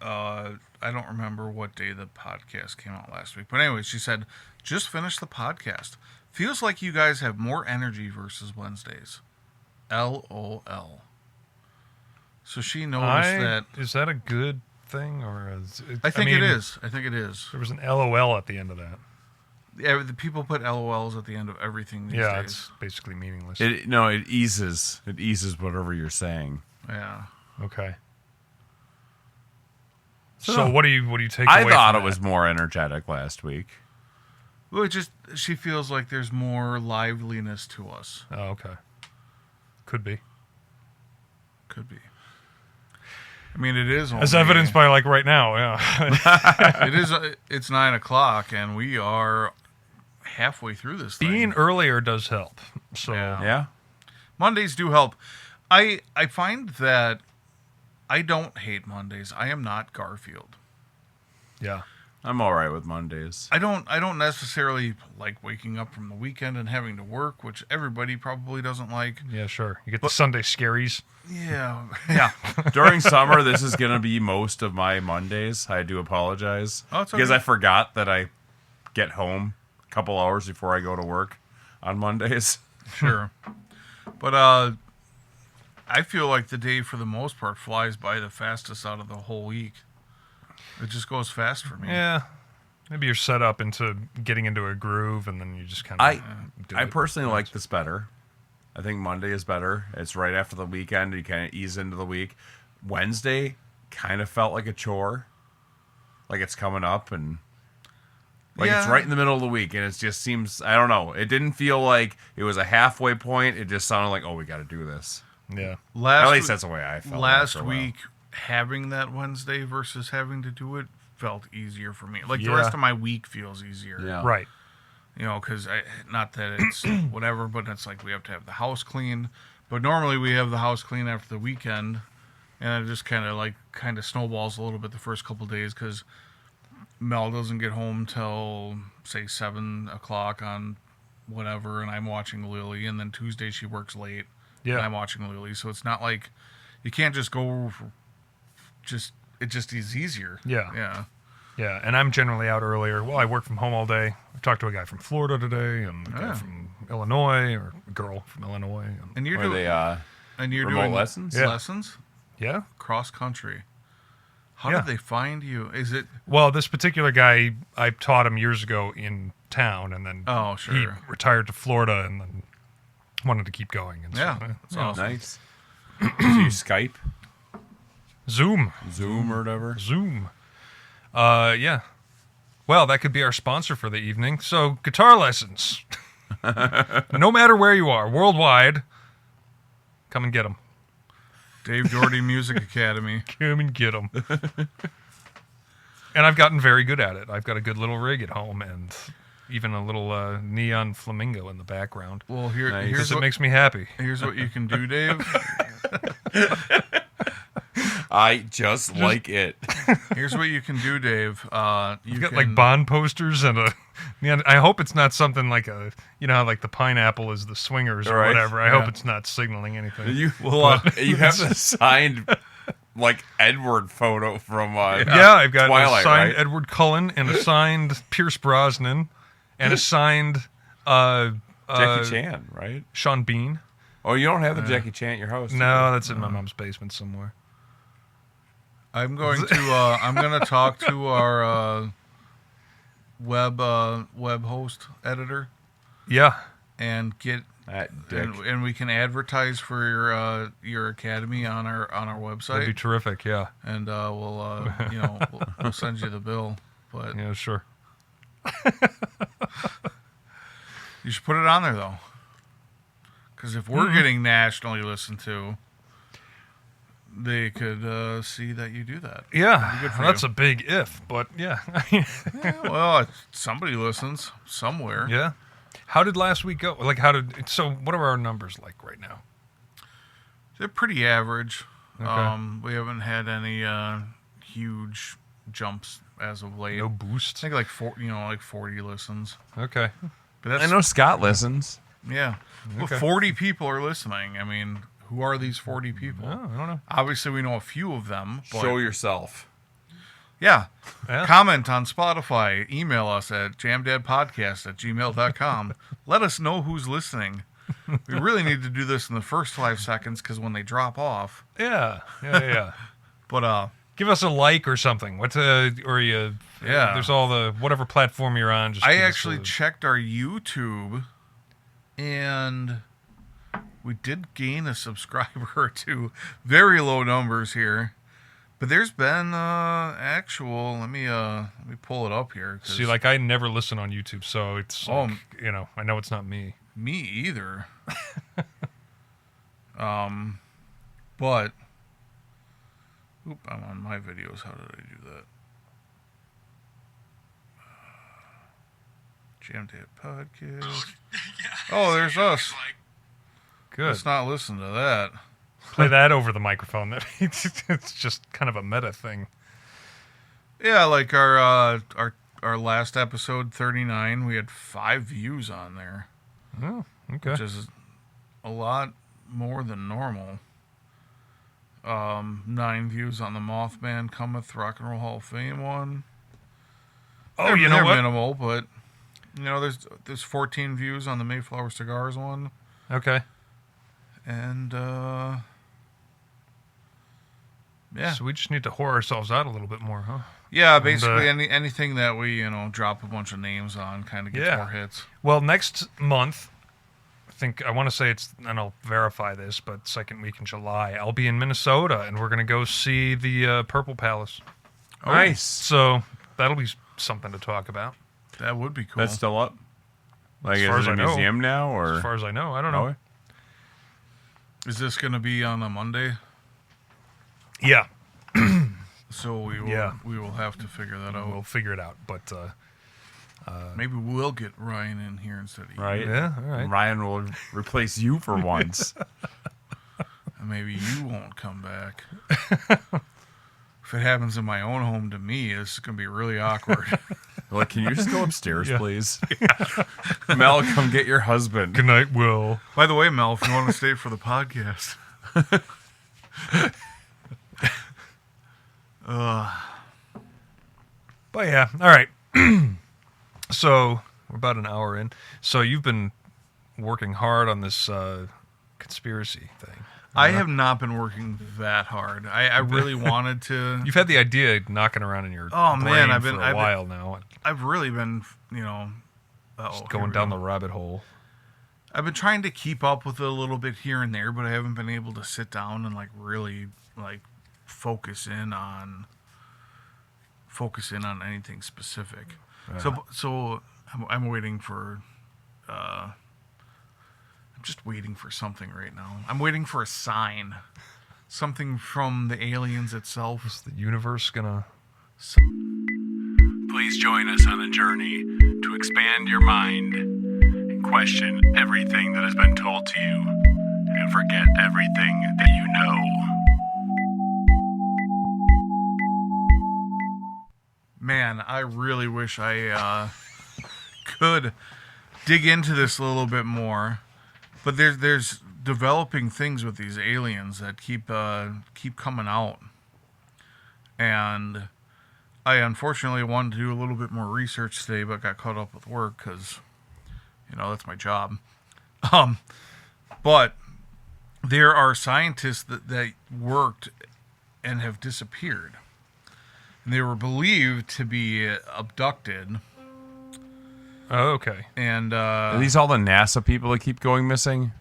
[SPEAKER 2] I don't remember what day the podcast came out last week. But anyway, she said, just finished the podcast. Feels like you guys have more energy versus Wednesdays. LOL. So she noticed that.
[SPEAKER 1] Is that a good thing? Or is it,
[SPEAKER 2] I think
[SPEAKER 1] mean,
[SPEAKER 2] it is. I think it is.
[SPEAKER 1] There was an LOL at the end of that.
[SPEAKER 2] Yeah, the people put LOLs at the end of everything these
[SPEAKER 1] Yeah,
[SPEAKER 2] days.
[SPEAKER 1] it's basically meaningless.
[SPEAKER 3] It eases whatever you're saying.
[SPEAKER 2] Yeah.
[SPEAKER 1] Okay.
[SPEAKER 3] So
[SPEAKER 1] So
[SPEAKER 3] no.
[SPEAKER 1] what do you take
[SPEAKER 3] I
[SPEAKER 1] away
[SPEAKER 3] thought
[SPEAKER 1] from
[SPEAKER 3] it was
[SPEAKER 1] that?
[SPEAKER 3] more energetic last week.
[SPEAKER 2] Well, it just, she feels like there's more liveliness to us.
[SPEAKER 1] Oh, okay. Could be.
[SPEAKER 2] Could be. I mean, it is only,
[SPEAKER 1] As evidenced by like right now, yeah.
[SPEAKER 2] it is. It's 9 o'clock, and we are halfway through this thing.
[SPEAKER 1] Being earlier does help. So
[SPEAKER 2] Yeah.
[SPEAKER 3] Yeah.
[SPEAKER 2] Mondays do help. I find that I don't hate Mondays. I am not Garfield.
[SPEAKER 1] Yeah.
[SPEAKER 3] I'm all right with Mondays.
[SPEAKER 2] I don't necessarily like waking up from the weekend and having to work, which everybody probably doesn't like.
[SPEAKER 1] Yeah, sure. You get the Sunday scaries.
[SPEAKER 2] Yeah.
[SPEAKER 3] Yeah. During summer, this is going to be most of my Mondays. I do apologize.
[SPEAKER 2] Oh, it's
[SPEAKER 3] because
[SPEAKER 2] okay.
[SPEAKER 3] I forgot that I get home a couple hours before I go to work on Mondays.
[SPEAKER 2] Sure. But I feel like the day, for the most part, flies by the fastest out of the whole week. It just goes fast for me.
[SPEAKER 1] Yeah. Maybe you're set up into getting into a groove, and then you just kind of
[SPEAKER 3] I personally like this better. I think Monday is better. It's right after the weekend. You kind of ease into the week. Wednesday kind of felt like a chore. Like it's coming up, and like it's right in the middle of the week, and it just seems, I don't know. It didn't feel like it was a halfway point. It just sounded like, oh, we got to do this.
[SPEAKER 1] Yeah.
[SPEAKER 3] At least that's the way I felt.
[SPEAKER 2] Last week, having that Wednesday versus having to do it felt easier for me. Like the rest of my week feels easier.
[SPEAKER 3] Yeah.
[SPEAKER 1] Right.
[SPEAKER 2] You know, because not that it's whatever, but it's like we have to have the house clean. But normally we have the house clean after the weekend, and it just kind of snowballs a little bit the first couple days because Mel doesn't get home till say 7 o'clock on whatever, and I'm watching Lily, and then Tuesday she works late.
[SPEAKER 1] Yeah.
[SPEAKER 2] And I'm watching Lily, so it's not like you can't just go. It just is easier.
[SPEAKER 1] Yeah.
[SPEAKER 2] Yeah.
[SPEAKER 1] Yeah, and I'm generally out earlier. Well, I work from home all day. I talked to a guy from Florida today, and a guy from Illinois, or a girl from Illinois.
[SPEAKER 2] And you're
[SPEAKER 3] Are
[SPEAKER 2] doing
[SPEAKER 3] they remote lessons?
[SPEAKER 1] Yeah.
[SPEAKER 2] Lessons
[SPEAKER 1] Yeah.
[SPEAKER 2] cross country. How
[SPEAKER 1] Yeah.
[SPEAKER 2] did they find you? Is it?
[SPEAKER 1] Well, this particular guy, I taught him years ago in town, and then
[SPEAKER 2] Oh, sure.
[SPEAKER 1] he retired to Florida, and then wanted to keep going. And
[SPEAKER 2] Yeah,
[SPEAKER 1] so,
[SPEAKER 2] that's awesome.
[SPEAKER 3] Nice. Do you Skype?
[SPEAKER 1] Zoom.
[SPEAKER 3] Zoom or whatever?
[SPEAKER 1] Zoom. Yeah. Well, that could be our sponsor for the evening. So, guitar lessons. No matter where you are, worldwide, come and get them.
[SPEAKER 2] Dave Doherty Music Academy.
[SPEAKER 1] Come and get them. And I've gotten very good at it. I've got a good little rig at home, and even a little neon flamingo in the background.
[SPEAKER 2] Well,
[SPEAKER 3] Nice.
[SPEAKER 2] here's
[SPEAKER 1] It
[SPEAKER 2] what,
[SPEAKER 1] makes me happy.
[SPEAKER 2] here's what you can do, Dave.
[SPEAKER 3] I just like it.
[SPEAKER 2] Here's what you can do, Dave.
[SPEAKER 1] You've got like Bond posters and a neon. I hope it's not something like a, you know how like the pineapple is the swingers or
[SPEAKER 3] Right.
[SPEAKER 1] whatever. I hope it's not signaling anything.
[SPEAKER 3] You have the signed like Edward photo from
[SPEAKER 1] Yeah, I've got
[SPEAKER 3] Twilight,
[SPEAKER 1] a signed
[SPEAKER 3] right?
[SPEAKER 1] Edward Cullen and a signed Pierce Brosnan and a signed
[SPEAKER 3] Jackie Chan, right?
[SPEAKER 1] Sean Bean.
[SPEAKER 3] Oh, you don't have the Jackie Chan at your house?
[SPEAKER 1] No, that's in my mom's basement somewhere.
[SPEAKER 2] I'm going to talk to our web host editor
[SPEAKER 1] Yeah.
[SPEAKER 2] and get
[SPEAKER 3] That dick.
[SPEAKER 2] and we can advertise for your academy on our website.
[SPEAKER 1] That'd be terrific, yeah.
[SPEAKER 2] And we'll send you the bill. But
[SPEAKER 1] Yeah, sure.
[SPEAKER 2] you should put it on there though, because if we're getting nationally listened to, they could see that you do that.
[SPEAKER 1] Yeah,
[SPEAKER 2] good for
[SPEAKER 1] that's
[SPEAKER 2] you.
[SPEAKER 1] a big if, but yeah.
[SPEAKER 2] Yeah, well, somebody listens somewhere.
[SPEAKER 1] Yeah. How did last week go? Like, so what are our numbers like right now?
[SPEAKER 2] They're pretty average.
[SPEAKER 1] Okay.
[SPEAKER 2] We haven't had any huge jumps as of late.
[SPEAKER 1] No
[SPEAKER 2] I
[SPEAKER 1] boost?
[SPEAKER 2] think like 40 listens.
[SPEAKER 1] Okay.
[SPEAKER 2] But that's
[SPEAKER 3] I know Scott listens.
[SPEAKER 2] yeah. Well,
[SPEAKER 1] Okay.
[SPEAKER 2] 40 people are listening. I mean, who are these 40 people?
[SPEAKER 1] Oh, I don't know.
[SPEAKER 2] Obviously, we know a few of them. But
[SPEAKER 3] Show yourself.
[SPEAKER 2] yeah.
[SPEAKER 1] Yeah.
[SPEAKER 2] Comment on Spotify. Email us at jamdadpodcast@gmail.com. Let us know who's listening. We really need to do this in the first 5 seconds because when they drop off.
[SPEAKER 1] Yeah.
[SPEAKER 2] But
[SPEAKER 1] Give us a like or something. Yeah. There's all the whatever platform you're on. Just
[SPEAKER 2] I
[SPEAKER 1] give us
[SPEAKER 2] actually checked our YouTube, and we did gain a subscriber or two. Very low numbers here, but there's been actual. Let me pull it up here. 'Cause
[SPEAKER 1] see, like I never listen on YouTube, so it's
[SPEAKER 2] Oh.
[SPEAKER 1] like, I know it's not me.
[SPEAKER 2] me either. But oop, I'm on my videos. How did I do that? Jamdad Podcast. Oh, there's us.
[SPEAKER 1] Good.
[SPEAKER 2] Let's not listen to that.
[SPEAKER 1] Play that over the microphone. It's just kind of a meta thing.
[SPEAKER 2] Yeah, like our last episode 39, we had 5 views on there.
[SPEAKER 1] Oh, okay.
[SPEAKER 2] Which is a lot more than normal. 9 views on the Mothman Cometh Rock and Roll Hall of Fame one.
[SPEAKER 1] Oh, you know
[SPEAKER 2] they're
[SPEAKER 1] what?
[SPEAKER 2] minimal, but there's 14 views on the Mayflower Cigars one.
[SPEAKER 1] Okay.
[SPEAKER 2] And yeah.
[SPEAKER 1] So we just need to whore ourselves out a little bit more, huh?
[SPEAKER 2] Yeah, basically anything that we, drop a bunch of names on kind of gets more hits.
[SPEAKER 1] Well, next month, I want to say it's, and I'll verify this, but second week in July, I'll be in Minnesota, and we're going to go see the Purple Palace.
[SPEAKER 3] Oh. Nice.
[SPEAKER 1] So that'll be something to talk about.
[SPEAKER 2] That would be cool.
[SPEAKER 3] That's still up? Like,
[SPEAKER 1] as far
[SPEAKER 3] is
[SPEAKER 1] as
[SPEAKER 3] it a
[SPEAKER 1] I know.
[SPEAKER 3] museum now? Or?
[SPEAKER 1] As far as I know. I don't know.
[SPEAKER 2] Is this going to be on a Monday?
[SPEAKER 1] Yeah.
[SPEAKER 2] So we will have to figure that out.
[SPEAKER 1] We'll figure it out, but...
[SPEAKER 2] maybe we'll get Ryan in here instead of you.
[SPEAKER 3] Right?
[SPEAKER 1] Yeah, all right.
[SPEAKER 3] Ryan will replace you for once.
[SPEAKER 2] And maybe you won't come back. If it happens in my own home to me, this is going to be really awkward.
[SPEAKER 3] Like, can you just go upstairs, please? Mel, come get your husband.
[SPEAKER 1] Good night, Will.
[SPEAKER 2] By the way, Mel, if you want to stay for the podcast.
[SPEAKER 1] But yeah, all right. So we're about an hour in. So you've been working hard on this conspiracy thing.
[SPEAKER 2] I have not been working that hard. I really wanted to.
[SPEAKER 1] You've had the idea knocking around in your
[SPEAKER 2] Oh,
[SPEAKER 1] brain
[SPEAKER 2] man,
[SPEAKER 1] for a while now.
[SPEAKER 2] I've really been,
[SPEAKER 1] Just going down the rabbit hole.
[SPEAKER 2] I've been trying to keep up with it a little bit here and there, but I haven't been able to sit down and really focus in on anything specific. So I'm waiting for. I'm just waiting for something right now. I'm waiting for a sign, something from the aliens itself.
[SPEAKER 1] Is the universe gonna?
[SPEAKER 4] Please join us on a journey to expand your mind and question everything that has been told to you and forget everything that you know.
[SPEAKER 2] Man, I really wish I could dig into this a little bit more, but there's developing things with these aliens that keep coming out, and I unfortunately wanted to do a little bit more research today, but got caught up with work because that's my job. But there are scientists that worked and have disappeared. And they were believed to be abducted.
[SPEAKER 1] Oh, okay.
[SPEAKER 2] And
[SPEAKER 3] Are these all the NASA people that keep going missing?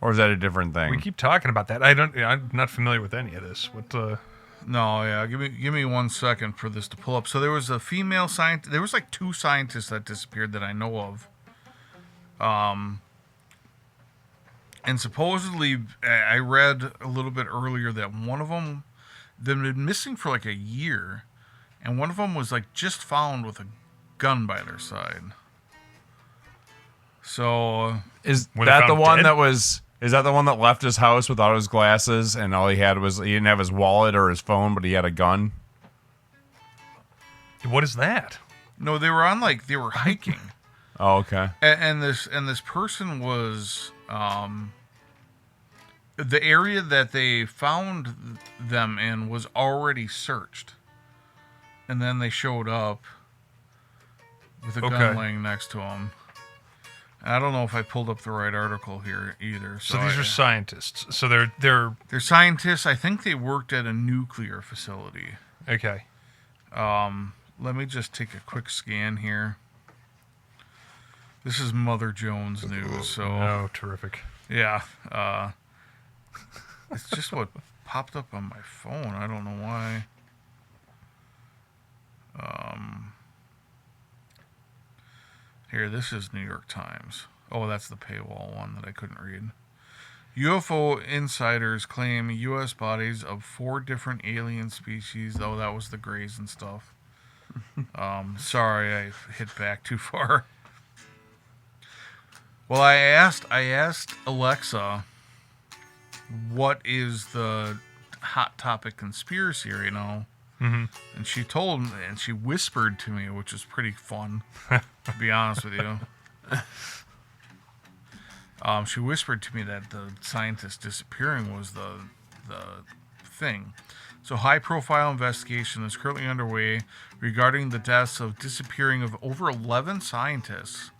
[SPEAKER 3] Or is that a different thing?
[SPEAKER 1] We keep talking about that. I'm not familiar with any of this. What?
[SPEAKER 2] No, yeah. Give me 1 second for this to pull up. So there was a female scientist. There was 2 scientists that disappeared that I know of. And supposedly, I read a little bit earlier that one of them, they've been missing for a year. And one of them was just found with a gun by their side. So
[SPEAKER 3] is
[SPEAKER 1] Were
[SPEAKER 3] that
[SPEAKER 1] they
[SPEAKER 3] the
[SPEAKER 1] found
[SPEAKER 3] one
[SPEAKER 1] dead?
[SPEAKER 3] that was? Is that the one that left his house without his glasses and all he had was he didn't have his wallet or his phone, but he had a gun?
[SPEAKER 1] What is that?
[SPEAKER 2] no, they were on they were hiking,
[SPEAKER 3] Oh, okay.
[SPEAKER 2] and this person was the area that they found them in was already searched, and then they showed up with a gun
[SPEAKER 1] Okay.
[SPEAKER 2] laying next to them. I don't know if I pulled up the right article here either.
[SPEAKER 1] So these are scientists. So they're
[SPEAKER 2] they're scientists. I think they worked at a nuclear facility.
[SPEAKER 1] okay.
[SPEAKER 2] Let me just take a quick scan here. This is Mother Jones news. So
[SPEAKER 1] Oh, terrific.
[SPEAKER 2] yeah, it's just what popped up on my phone. I don't know why. Here, this is New York Times. Oh, that's the paywall one that I couldn't read. UFO insiders claim U.S. bodies of 4 different alien species. Oh, that was the Greys and stuff. Sorry, I hit back too far. Well, I asked Alexa what is the hot topic conspiracy right now? Mm-hmm. And she told me, and she whispered to me, which is pretty fun, to be honest with you. She whispered to me that the scientist disappearing was the thing. So, high-profile investigation is currently underway regarding the deaths of disappearing of over 11 scientists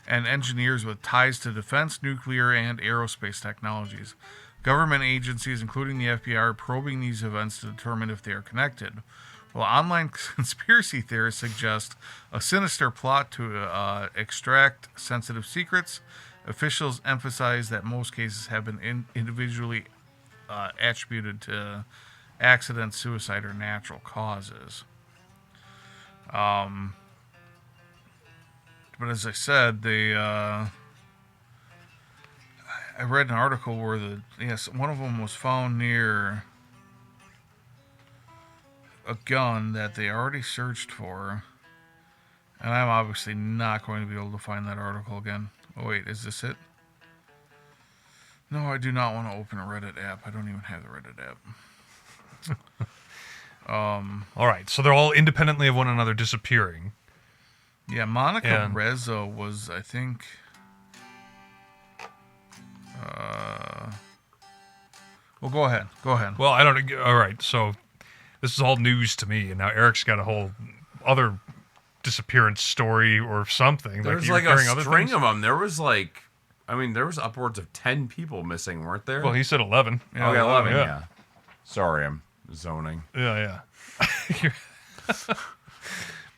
[SPEAKER 2] and engineers with ties to defense, nuclear, and aerospace technologies. Government agencies, including the FBI, are probing these events to determine if they are connected. While online conspiracy theorists suggest a sinister plot to extract sensitive secrets, officials emphasize that most cases have been individually attributed to accidents, suicide, or natural causes. But as I said, I read an article where one of them was found near a gun that they already searched for, and I'm obviously not going to be able to find that article again. Oh wait, is this it? No, I do not want to open a Reddit app. I don't even have the Reddit app.
[SPEAKER 1] All right, so they're all independently of one another disappearing.
[SPEAKER 2] Yeah, Monica Reza was, I think. Well, go ahead.
[SPEAKER 1] Well, I don't. All right, so this is all news to me, and now Eric's got a whole other disappearance story or something.
[SPEAKER 3] There's like a string of them. There was there was upwards of 10 people missing, weren't there?
[SPEAKER 1] Well, he said 11.
[SPEAKER 3] Yeah, 11. Yeah. Sorry, I'm zoning.
[SPEAKER 1] Yeah.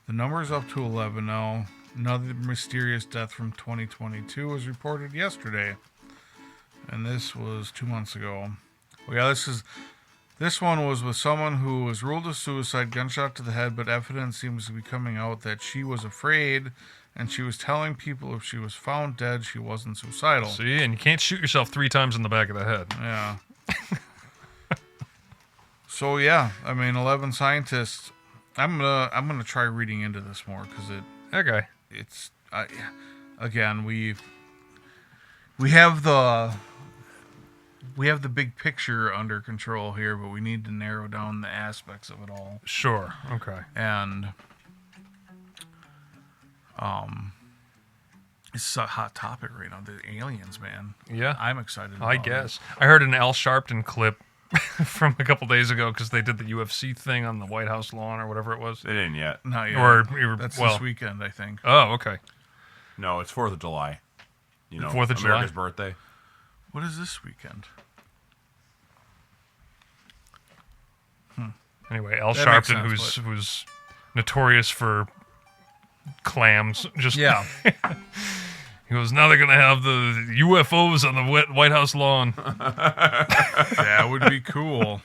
[SPEAKER 2] The number is up to 11 now. Another mysterious death from 2022 was reported yesterday, and this was 2 months ago. Well, yeah, this one was with someone who was ruled a suicide, gunshot to the head, but evidence seems to be coming out that she was afraid, and she was telling people if she was found dead, she wasn't suicidal.
[SPEAKER 1] See, and you can't shoot yourself 3 times in the back of the head.
[SPEAKER 2] Yeah. So yeah, 11 scientists. I'm gonna try reading into this more because it's again we have the big picture under control here, but we need to narrow down the aspects of it all.
[SPEAKER 1] Sure. Okay.
[SPEAKER 2] And it's a hot topic right now. The aliens, man.
[SPEAKER 1] Yeah.
[SPEAKER 2] I'm excited about
[SPEAKER 1] I guess. I heard an Al Sharpton clip from a couple days ago because they did the UFC thing on the White House lawn or whatever it was.
[SPEAKER 3] They didn't yet.
[SPEAKER 2] Not yet. That's this weekend, I think.
[SPEAKER 1] Oh, okay.
[SPEAKER 3] No, it's 4th of July. You know,
[SPEAKER 1] 4th of July?
[SPEAKER 3] America's birthday.
[SPEAKER 2] What is this weekend?
[SPEAKER 1] Anyway, Al Sharpton, who's notorious for clams,
[SPEAKER 2] yeah.
[SPEAKER 1] He goes, now they're going to have the UFOs on the White House lawn.
[SPEAKER 2] That would be cool.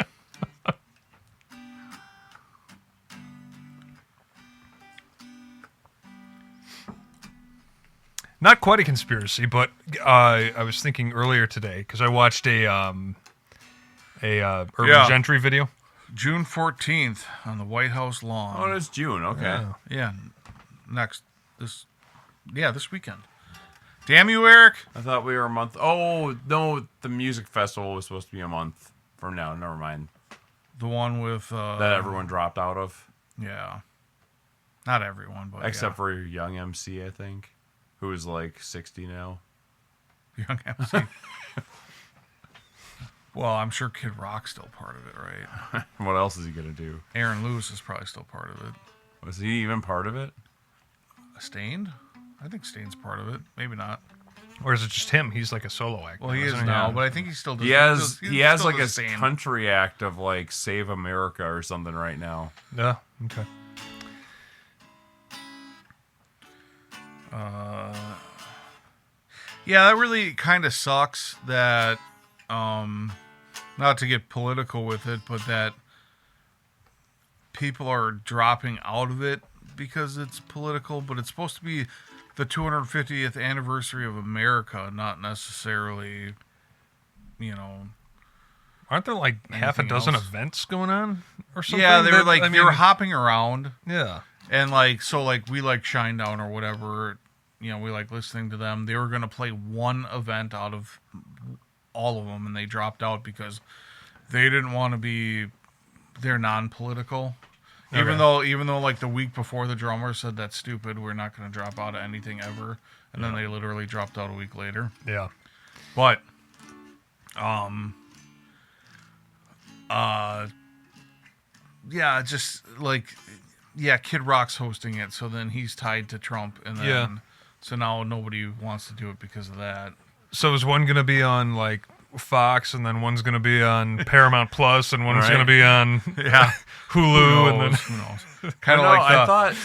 [SPEAKER 1] Not quite a conspiracy, but I was thinking earlier today, because I watched a Urban Gentry video.
[SPEAKER 2] June 14th on the White House lawn.
[SPEAKER 3] Oh, it's June. Okay.
[SPEAKER 2] Yeah. This weekend. Damn you, Eric.
[SPEAKER 3] I thought we were a month. Oh, no, the music festival was supposed to be a month from now. Never mind.
[SPEAKER 2] The one with...
[SPEAKER 3] that everyone dropped out of.
[SPEAKER 2] Yeah. Not everyone, but
[SPEAKER 3] except for Young MC, I think, who is like 60 now.
[SPEAKER 2] Young MC. Well, I'm sure Kid Rock's still part of it, right?
[SPEAKER 3] What else is he going to do?
[SPEAKER 2] Aaron Lewis is probably still part of it.
[SPEAKER 3] Was he even part of it?
[SPEAKER 2] Stained? I think Stained's part of it. Maybe not.
[SPEAKER 1] Or is it just him? He's like a solo act.
[SPEAKER 2] Well, he is now, but I think he still does.
[SPEAKER 3] He has like a country act of like Save America or something right now.
[SPEAKER 1] Yeah. Okay.
[SPEAKER 2] Yeah, that really kind of sucks that, not to get political with it, but that people are dropping out of it because it's political, but it's supposed to be the 250th anniversary of America, not necessarily,
[SPEAKER 1] Aren't there like half a dozen events going on or something?
[SPEAKER 2] Yeah, they were hopping around.
[SPEAKER 1] Yeah.
[SPEAKER 2] And we like Shinedown or whatever, we like listening to them. They were going to play one event out of all of them, and they dropped out because they didn't want to be. They're non-political. Even though like the week before the drummer said that's stupid, we're not going to drop out of anything ever, and then they literally dropped out a week later.
[SPEAKER 1] Yeah.
[SPEAKER 2] But, just like, Kid Rock's hosting it, so then he's tied to Trump, and then so now nobody wants to do it because of that.
[SPEAKER 1] So is one going to be on like Fox, and then one's going to be on Paramount Plus, and one's going to be on Hulu, and then
[SPEAKER 2] who knows? Kind of like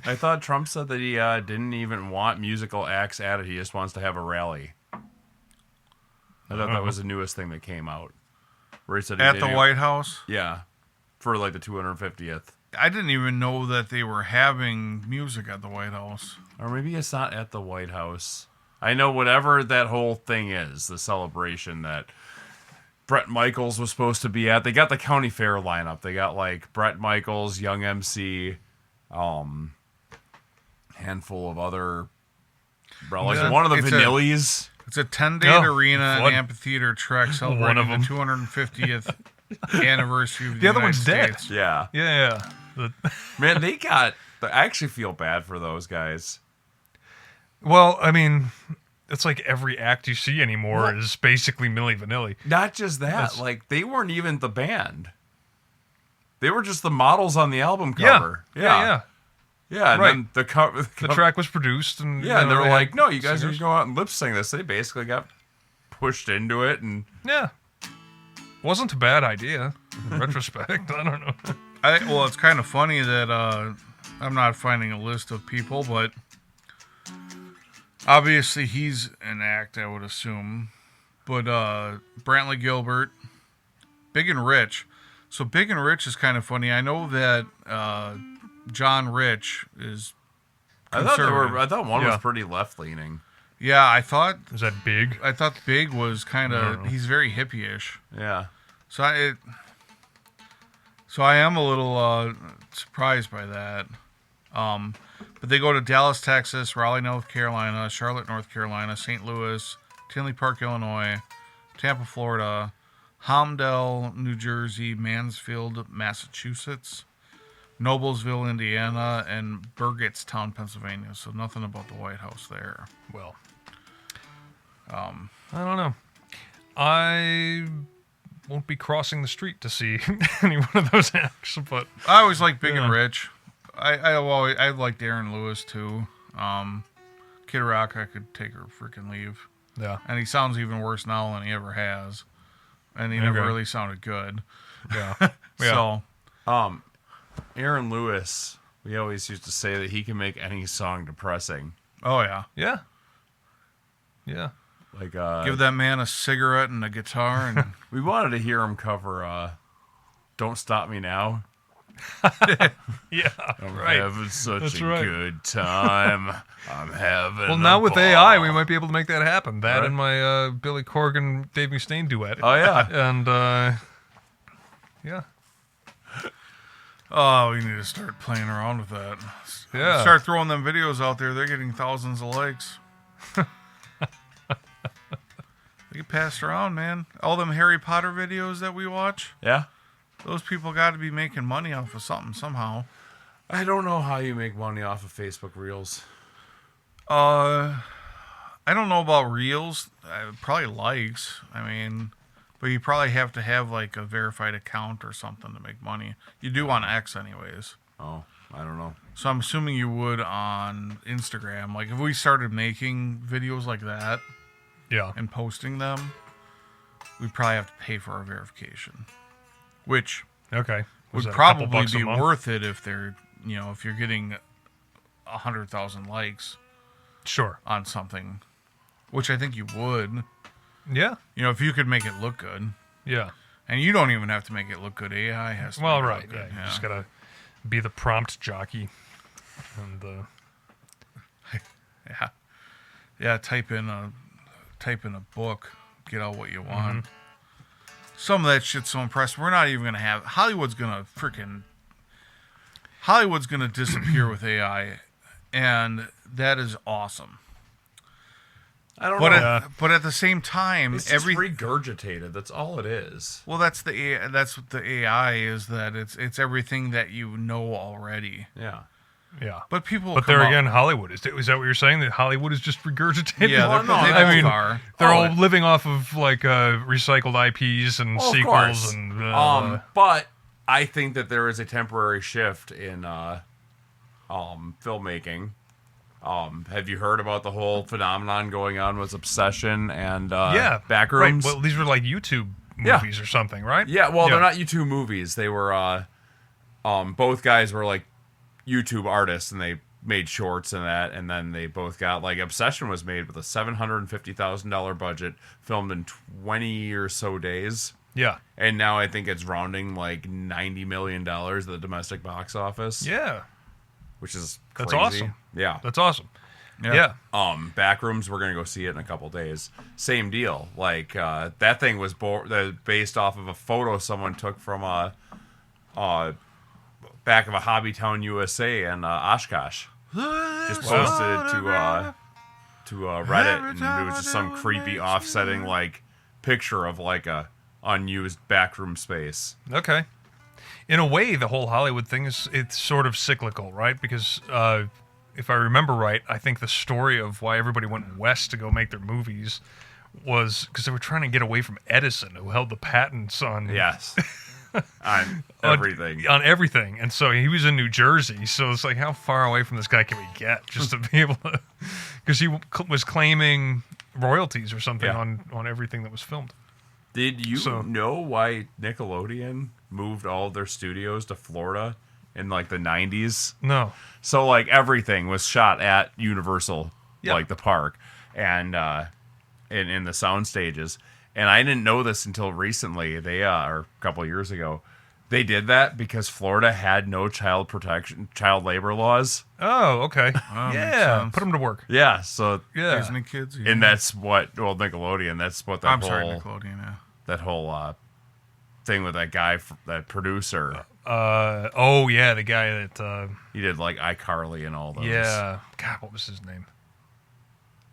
[SPEAKER 3] I thought Trump said that he didn't even want musical acts added. He just wants to have a rally. I thought that was the newest thing that came out. Where he said
[SPEAKER 2] at the White House?
[SPEAKER 3] Yeah. For like the 250th.
[SPEAKER 2] I didn't even know that they were having music at the White House.
[SPEAKER 3] Or maybe it's not at the White House. I know whatever that whole thing is, the celebration that Bret Michaels was supposed to be at. They got the county fair lineup. They got like Bret Michaels, Young MC, handful of other, like one of the Vanillis.
[SPEAKER 2] It's a 10-day arena and amphitheater trek celebrating the 250th anniversary of the
[SPEAKER 1] other
[SPEAKER 2] United
[SPEAKER 1] one's
[SPEAKER 2] States.
[SPEAKER 1] dead. Yeah.
[SPEAKER 3] Man, I actually feel bad for those guys.
[SPEAKER 1] Well, I mean, it's like every act you see anymore is basically Milli Vanilli.
[SPEAKER 3] Not just that, like they weren't even the band. They were just the models on the album cover.
[SPEAKER 1] Yeah.
[SPEAKER 3] And then the
[SPEAKER 1] track was produced, and
[SPEAKER 3] they were like, "No, you guys are going to go out and lip sync this." They basically got pushed into it, and
[SPEAKER 1] wasn't a bad idea in retrospect. I don't know.
[SPEAKER 2] Well, it's kind of funny that I'm not finding a list of people, but obviously he's an act, I would assume. But Brantley Gilbert, Big and Rich. So Big and Rich is kind of funny. I know that John Rich is conservative.
[SPEAKER 3] I thought one was pretty left leaning.
[SPEAKER 2] Yeah, I thought.
[SPEAKER 1] Is that Big?
[SPEAKER 2] I thought Big was kind of. He's very hippie-ish.
[SPEAKER 3] Yeah.
[SPEAKER 2] So I am a little surprised by that. But they go to Dallas, Texas, Raleigh, North Carolina, Charlotte, North Carolina, St. Louis, Tinley Park, Illinois, Tampa, Florida, Homdale, New Jersey, Mansfield, Massachusetts, Noblesville, Indiana, and Burgettstown, Pennsylvania. So nothing about the White House there.
[SPEAKER 1] Well, I don't know. I won't be crossing the street to see any one of those acts, but
[SPEAKER 2] I always like Big and Rich. I liked Aaron Lewis too. Kid Rock, I could take or freaking leave.
[SPEAKER 1] Yeah,
[SPEAKER 2] and he sounds even worse now than he ever has, and he never really sounded good.
[SPEAKER 1] Yeah.
[SPEAKER 2] So,
[SPEAKER 3] Aaron Lewis, we always used to say that he can make any song depressing.
[SPEAKER 2] Oh yeah.
[SPEAKER 3] Like
[SPEAKER 2] give that man a cigarette and a guitar, and
[SPEAKER 3] we wanted to hear him cover "Don't Stop Me Now." I'm having such a good time. I'm having.
[SPEAKER 1] Well, now with AI, we might be able to make that happen. That and my Billy Corgan, Dave Mustaine duet.
[SPEAKER 3] Oh yeah,
[SPEAKER 1] and
[SPEAKER 2] oh, we need to start playing around with that.
[SPEAKER 1] Yeah,
[SPEAKER 2] start throwing them videos out there. They're getting thousands of likes. They get passed around, man. All them Harry Potter videos that we watch.
[SPEAKER 3] Yeah.
[SPEAKER 2] Those people got to be making money off of something somehow.
[SPEAKER 3] I don't know how you make money off of Facebook Reels.
[SPEAKER 2] I don't know about Reels. Probably likes. I mean, but you probably have to have like a verified account or something to make money. You do on X anyways.
[SPEAKER 3] Oh, I don't know.
[SPEAKER 2] So I'm assuming you would on Instagram. Like if we started making videos like that, and posting them, we'd probably have to pay for our verification. Which would probably be worth it if they're, if you're getting 100,000 likes, on something, which I think you would.
[SPEAKER 1] Yeah.
[SPEAKER 2] If you could make it look good.
[SPEAKER 1] Yeah.
[SPEAKER 2] And you don't even have to make it look good. AI has to. Make it look good.
[SPEAKER 1] You just gotta be the prompt jockey, and
[SPEAKER 2] type in a book, get out what you want. Some of that shit's so impressive. We're not even going to have... Hollywood's going to disappear with AI, and that is awesome.
[SPEAKER 3] I don't know.
[SPEAKER 2] But at the same time,
[SPEAKER 3] It's just regurgitated. That's all it is.
[SPEAKER 2] Well, that's what the AI is. That it's everything that you know already.
[SPEAKER 3] Yeah.
[SPEAKER 1] Yeah.
[SPEAKER 2] But people.
[SPEAKER 1] But there again, Hollywood is that what you're saying? That Hollywood is just regurgitated?
[SPEAKER 2] Yeah,
[SPEAKER 1] they're all living off of like recycled IPs and sequels and.
[SPEAKER 3] But I think that there is a temporary shift in filmmaking. Have you heard about the whole phenomenon going on with Obsession and Backrooms?
[SPEAKER 1] Right. Well, these were like YouTube movies or something, right?
[SPEAKER 3] Yeah. Well, they're not YouTube movies. They were both guys were like YouTube artists, and they made shorts and that, and then they both got like Obsession was made with a $750,000 budget, filmed in 20 or so days.
[SPEAKER 1] Yeah.
[SPEAKER 3] And now I think it's rounding like $90 million at the domestic box office.
[SPEAKER 1] Yeah.
[SPEAKER 3] Which is
[SPEAKER 1] crazy. That's awesome.
[SPEAKER 3] Yeah.
[SPEAKER 1] That's awesome. Yeah.
[SPEAKER 3] Backrooms, we're going to go see it in a couple days. Same deal. Like, that thing was based off of a photo someone took from back of a Hobbytown, USA in Oshkosh. Just posted it to Reddit, and it was just some creepy offsetting like picture of like a unused backroom space.
[SPEAKER 1] Okay. In a way, the whole Hollywood thing it's sort of cyclical, right? Because if I remember right, I think the story of why everybody went west to go make their movies was because they were trying to get away from Edison, who held the patents on
[SPEAKER 3] on everything.
[SPEAKER 1] On everything. And so he was in New Jersey, so it's like, how far away from this guy can we get just to be able to... Because he was claiming royalties or something on everything that was filmed.
[SPEAKER 3] Did you know why Nickelodeon moved all of their studios to Florida in like the 90s?
[SPEAKER 1] No.
[SPEAKER 3] So like everything was shot at Universal, like the park, and in the sound stages. And I didn't know this until recently. They or a couple of years ago, they did that because Florida had no child labor laws.
[SPEAKER 1] Oh, okay. Yeah, put them to work.
[SPEAKER 3] Yeah, so
[SPEAKER 2] Disney kids,
[SPEAKER 3] and that's what Nickelodeon. That's what that
[SPEAKER 2] Nickelodeon. Yeah.
[SPEAKER 3] That whole thing with that guy, that producer.
[SPEAKER 1] The guy that
[SPEAKER 3] he did like iCarly and all those.
[SPEAKER 1] Yeah, God, what was his name?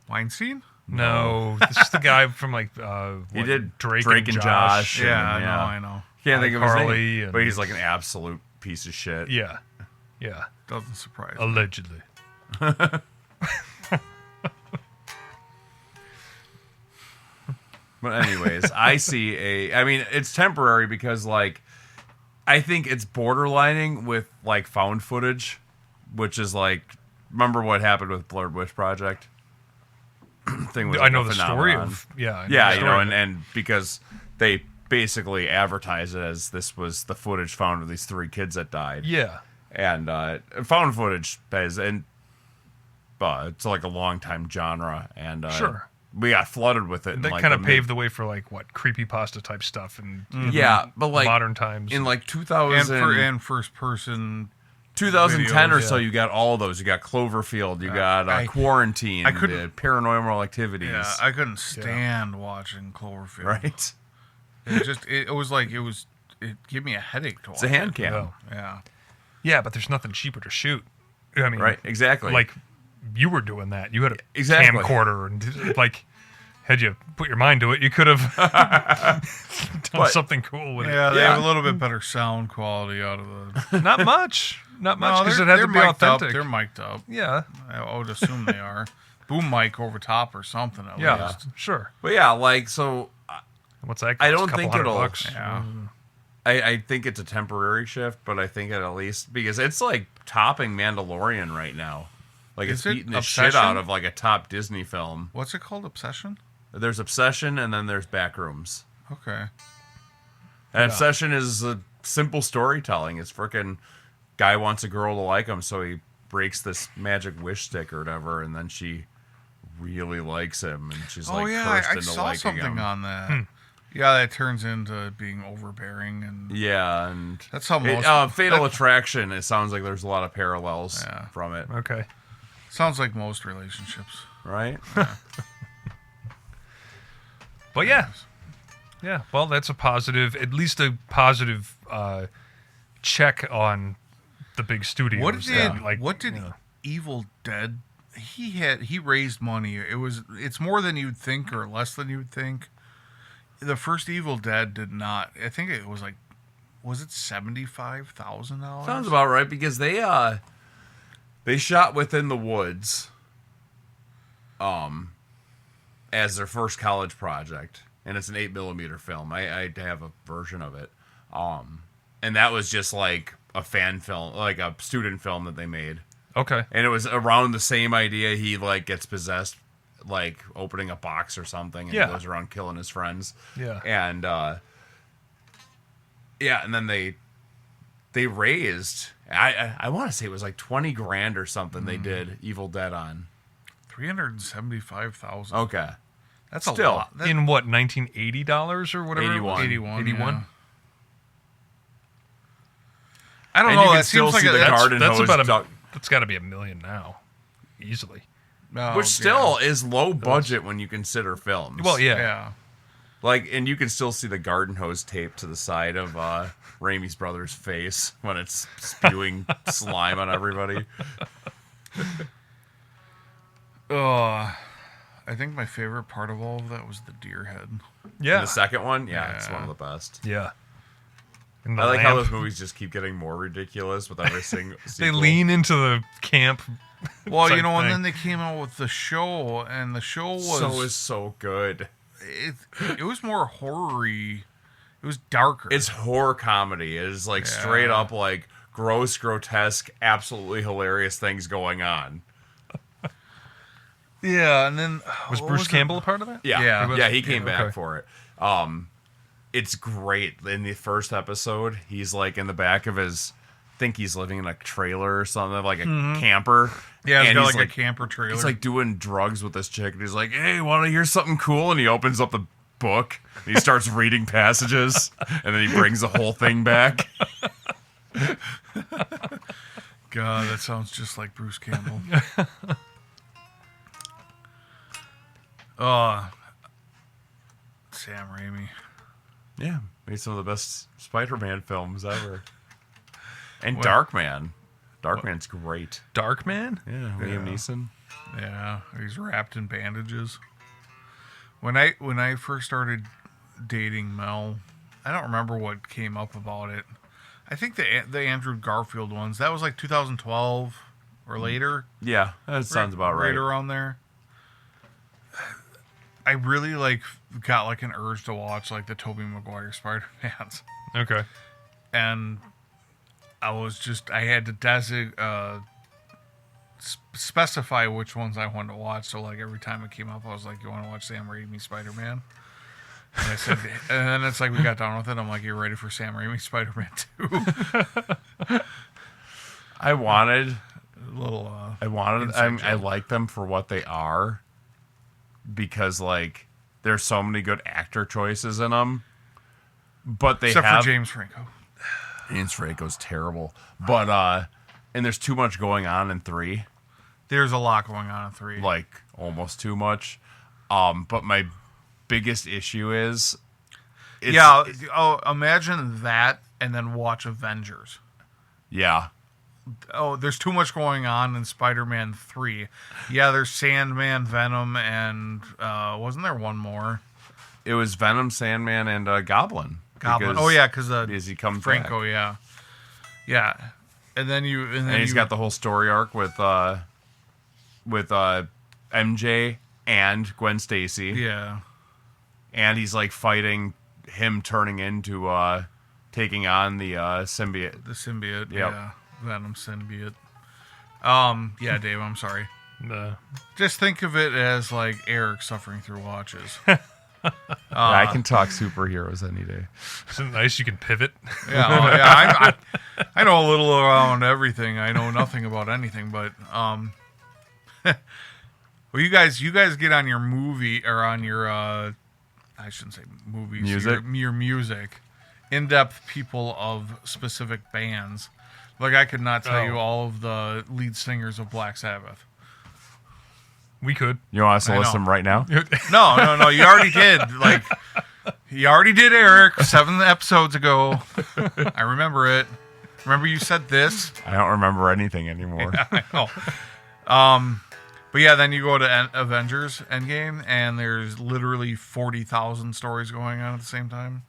[SPEAKER 2] Weinstein.
[SPEAKER 1] No, this is the guy from like
[SPEAKER 3] he did
[SPEAKER 1] Drake
[SPEAKER 3] and Josh.
[SPEAKER 2] Yeah, I know.
[SPEAKER 3] Can't think of his name,
[SPEAKER 1] and...
[SPEAKER 3] but he's like an absolute piece of shit.
[SPEAKER 1] Yeah.
[SPEAKER 2] Doesn't surprise me.
[SPEAKER 1] Allegedly.
[SPEAKER 3] But anyways, I mean, it's temporary because like I think it's borderlining with like found footage, which is like, remember what happened with Blair Witch Project? Thing was, like,
[SPEAKER 1] I know the story of
[SPEAKER 3] and because they basically advertised it as this was the footage found of these 3 kids that died.
[SPEAKER 1] Yeah,
[SPEAKER 3] and found footage it's like a long time genre, and we got flooded with it.
[SPEAKER 1] And that kind of paved the way for like what creepypasta type stuff and
[SPEAKER 3] but like
[SPEAKER 1] modern times
[SPEAKER 3] in like 2000
[SPEAKER 2] and first person.
[SPEAKER 3] 2010
[SPEAKER 2] videos,
[SPEAKER 3] or so, you got all of those. You got Cloverfield, you got Quarantine, Paranormal Activities.
[SPEAKER 2] Yeah, I couldn't stand watching Cloverfield.
[SPEAKER 3] Right?
[SPEAKER 2] It gave me a headache to watch.
[SPEAKER 3] It's a hand cam.
[SPEAKER 1] Oh.
[SPEAKER 2] Yeah.
[SPEAKER 1] Yeah, but there's nothing cheaper to shoot. I mean,
[SPEAKER 3] right? Exactly.
[SPEAKER 1] Like you were doing that. You had a
[SPEAKER 3] Exactly.
[SPEAKER 1] camcorder and like. Had you put your mind to it, you could have done something cool with it.
[SPEAKER 2] Yeah, they have a little bit better sound quality out of the...
[SPEAKER 1] Not much, because it had to be authentic.
[SPEAKER 2] They're mic'd up.
[SPEAKER 1] Yeah.
[SPEAKER 2] I would assume they are. Boom mic over top or something at least.
[SPEAKER 1] Sure.
[SPEAKER 3] But yeah, like, so...
[SPEAKER 1] What's that cost?
[SPEAKER 3] I don't think it'll...
[SPEAKER 1] $200.
[SPEAKER 2] Yeah.
[SPEAKER 3] I think it's a temporary shift, but I think it at least... Because it's like topping Mandalorian right now. Like, it's beating the shit out of like a top Disney film.
[SPEAKER 2] What's it called? Obsession?
[SPEAKER 3] There's Obsession, and then there's Backrooms.
[SPEAKER 2] Okay.
[SPEAKER 3] And Obsession is a simple storytelling. It's freaking guy wants a girl to like him, so he breaks this magic wish stick or whatever, and then she really likes him, and she's cursed
[SPEAKER 2] I
[SPEAKER 3] into
[SPEAKER 2] saw
[SPEAKER 3] liking
[SPEAKER 2] something
[SPEAKER 3] him.
[SPEAKER 2] on that. Yeah, that turns into being overbearing, and
[SPEAKER 3] and
[SPEAKER 2] that's how most
[SPEAKER 3] Fatal Attraction. It sounds like there's a lot of parallels from it.
[SPEAKER 1] Okay.
[SPEAKER 2] Sounds like most relationships,
[SPEAKER 3] right?
[SPEAKER 2] Yeah.
[SPEAKER 1] But yeah. Well, that's a positive, at least a positive check on the big studios.
[SPEAKER 2] What did Evil Dead he raised money. It's more than you'd think or less than you'd think. The first Evil Dead did not. I think it was like, was it $75,000?
[SPEAKER 3] Sounds about right, because they shot within the woods as their first college project, and it's an 8mm film. I have a version of it. And that was just like a fan film, like a student film that they made.
[SPEAKER 1] Okay.
[SPEAKER 3] And it was around the same idea. He like gets possessed, like opening a box or something, and goes around killing his friends.
[SPEAKER 1] Yeah.
[SPEAKER 3] And and then they raised, I want to say it was like $20,000 or something. They did Evil Dead on
[SPEAKER 2] $375,000.
[SPEAKER 3] Okay.
[SPEAKER 2] That's
[SPEAKER 3] Still,
[SPEAKER 2] a lot.
[SPEAKER 1] In what, $1980 or whatever?
[SPEAKER 3] 81.
[SPEAKER 2] 81.
[SPEAKER 1] 81?
[SPEAKER 2] Yeah. I don't
[SPEAKER 3] And
[SPEAKER 2] know.
[SPEAKER 3] you can
[SPEAKER 2] That
[SPEAKER 3] still
[SPEAKER 2] seems like
[SPEAKER 3] see the garden
[SPEAKER 1] That's
[SPEAKER 3] hose
[SPEAKER 1] about that's got to be $1 million now, easily.
[SPEAKER 2] Oh,
[SPEAKER 3] which still is low budget when you consider films.
[SPEAKER 1] Well, yeah.
[SPEAKER 2] Yeah.
[SPEAKER 3] Like, and you can still see the garden hose taped to the side of Raimi's brother's face when it's spewing slime on everybody.
[SPEAKER 2] I think my favorite part of all of that was the deer head.
[SPEAKER 1] Yeah.
[SPEAKER 3] And the second one, it's one of the best.
[SPEAKER 1] Yeah. And the
[SPEAKER 3] I like how
[SPEAKER 1] lamp.
[SPEAKER 3] those movies just keep getting more ridiculous with every single
[SPEAKER 1] They
[SPEAKER 3] sequel.
[SPEAKER 1] lean into the camp.
[SPEAKER 2] Well,
[SPEAKER 1] type
[SPEAKER 2] you know, and
[SPEAKER 1] thing.
[SPEAKER 2] then they came out with the show, and the show was
[SPEAKER 3] so good.
[SPEAKER 2] it was more horror-y. It was darker.
[SPEAKER 3] It's horror comedy. It is like straight up like gross, grotesque, absolutely hilarious things going on.
[SPEAKER 2] yeah, and then
[SPEAKER 1] Was
[SPEAKER 2] what
[SPEAKER 1] Bruce
[SPEAKER 2] it?
[SPEAKER 1] Campbell a part of it?
[SPEAKER 2] Yeah.
[SPEAKER 3] He came back
[SPEAKER 1] okay.
[SPEAKER 3] for it. It's great. In the first episode, he's like in the back of his, I think he's living in a trailer or something, like a camper.
[SPEAKER 2] Yeah, it's
[SPEAKER 3] and
[SPEAKER 2] got
[SPEAKER 3] he's
[SPEAKER 2] like a camper trailer.
[SPEAKER 3] He's like doing drugs with this chick, and he's like, "Hey, want to hear something cool?" And he opens up the book, and he starts reading passages, and then he brings the whole thing back.
[SPEAKER 2] God, that sounds just like Bruce Campbell. Sam Raimi.
[SPEAKER 3] Yeah, made some of the best Spider-Man films ever. And
[SPEAKER 2] What?
[SPEAKER 3] Darkman. Darkman's great.
[SPEAKER 1] Darkman?
[SPEAKER 3] Yeah, Liam Neeson.
[SPEAKER 2] Yeah, he's wrapped in bandages. When I first started dating Mel, I don't remember what came up about it. I think the Andrew Garfield ones, that was like 2012 or later.
[SPEAKER 3] Yeah, that sounds about right.
[SPEAKER 2] Right around there. I really got like an urge to watch like the Tobey Maguire Spider-Mans.
[SPEAKER 1] Okay.
[SPEAKER 2] And I had to specify which ones I wanted to watch. So like every time it came up, I was like, "You want to watch Sam Raimi Spider-Man?" And I said, and then it's like we got done with it. I'm like, "You ready for Sam Raimi Spider-Man 2?"
[SPEAKER 3] I wanted.
[SPEAKER 2] A little.
[SPEAKER 3] I like them for what they are, because like there's so many good actor choices in them, but they
[SPEAKER 2] Except
[SPEAKER 3] have
[SPEAKER 2] for James Franco.
[SPEAKER 3] James Franco's terrible, but and there's too much going on in 3,
[SPEAKER 2] There's a lot going on in 3.
[SPEAKER 3] like almost too much. But my biggest issue is,
[SPEAKER 2] imagine that and then watch Avengers.
[SPEAKER 3] yeah.
[SPEAKER 2] Oh, there's too much going on in Spider-Man 3. Yeah, there's Sandman, Venom, and wasn't there one more?
[SPEAKER 3] It was Venom, Sandman, and Goblin.
[SPEAKER 2] Goblin.
[SPEAKER 3] Because he comes
[SPEAKER 2] Franco,
[SPEAKER 3] back.
[SPEAKER 2] yeah. And then
[SPEAKER 3] He's got the whole story arc with MJ and Gwen Stacy.
[SPEAKER 2] Yeah.
[SPEAKER 3] And he's like fighting him turning into taking on the symbiote.
[SPEAKER 2] The symbiote.
[SPEAKER 3] Yep.
[SPEAKER 2] Yeah. Venom symbiote. Yeah, Dave, I'm sorry.
[SPEAKER 1] No.
[SPEAKER 2] Just think of it as like Eric suffering through watches.
[SPEAKER 3] I can talk superheroes any day.
[SPEAKER 1] Isn't it nice you can pivot?
[SPEAKER 2] Yeah, I know a little around everything. I know nothing about anything, but well, you guys get on your movie or on your I shouldn't say movies,
[SPEAKER 3] Music?
[SPEAKER 2] your music, in-depth people of specific bands. Like I could not tell you all of the lead singers of Black Sabbath.
[SPEAKER 1] We could.
[SPEAKER 3] You want us to
[SPEAKER 2] I
[SPEAKER 3] list
[SPEAKER 2] know.
[SPEAKER 3] them right now?
[SPEAKER 2] No, you already did. Like, you already did, Eric, 7 episodes ago. I remember it. Remember you said this?
[SPEAKER 3] I don't remember anything anymore.
[SPEAKER 2] I know. But yeah, then you go to Avengers Endgame, and there's literally 40,000 stories going on at the same time.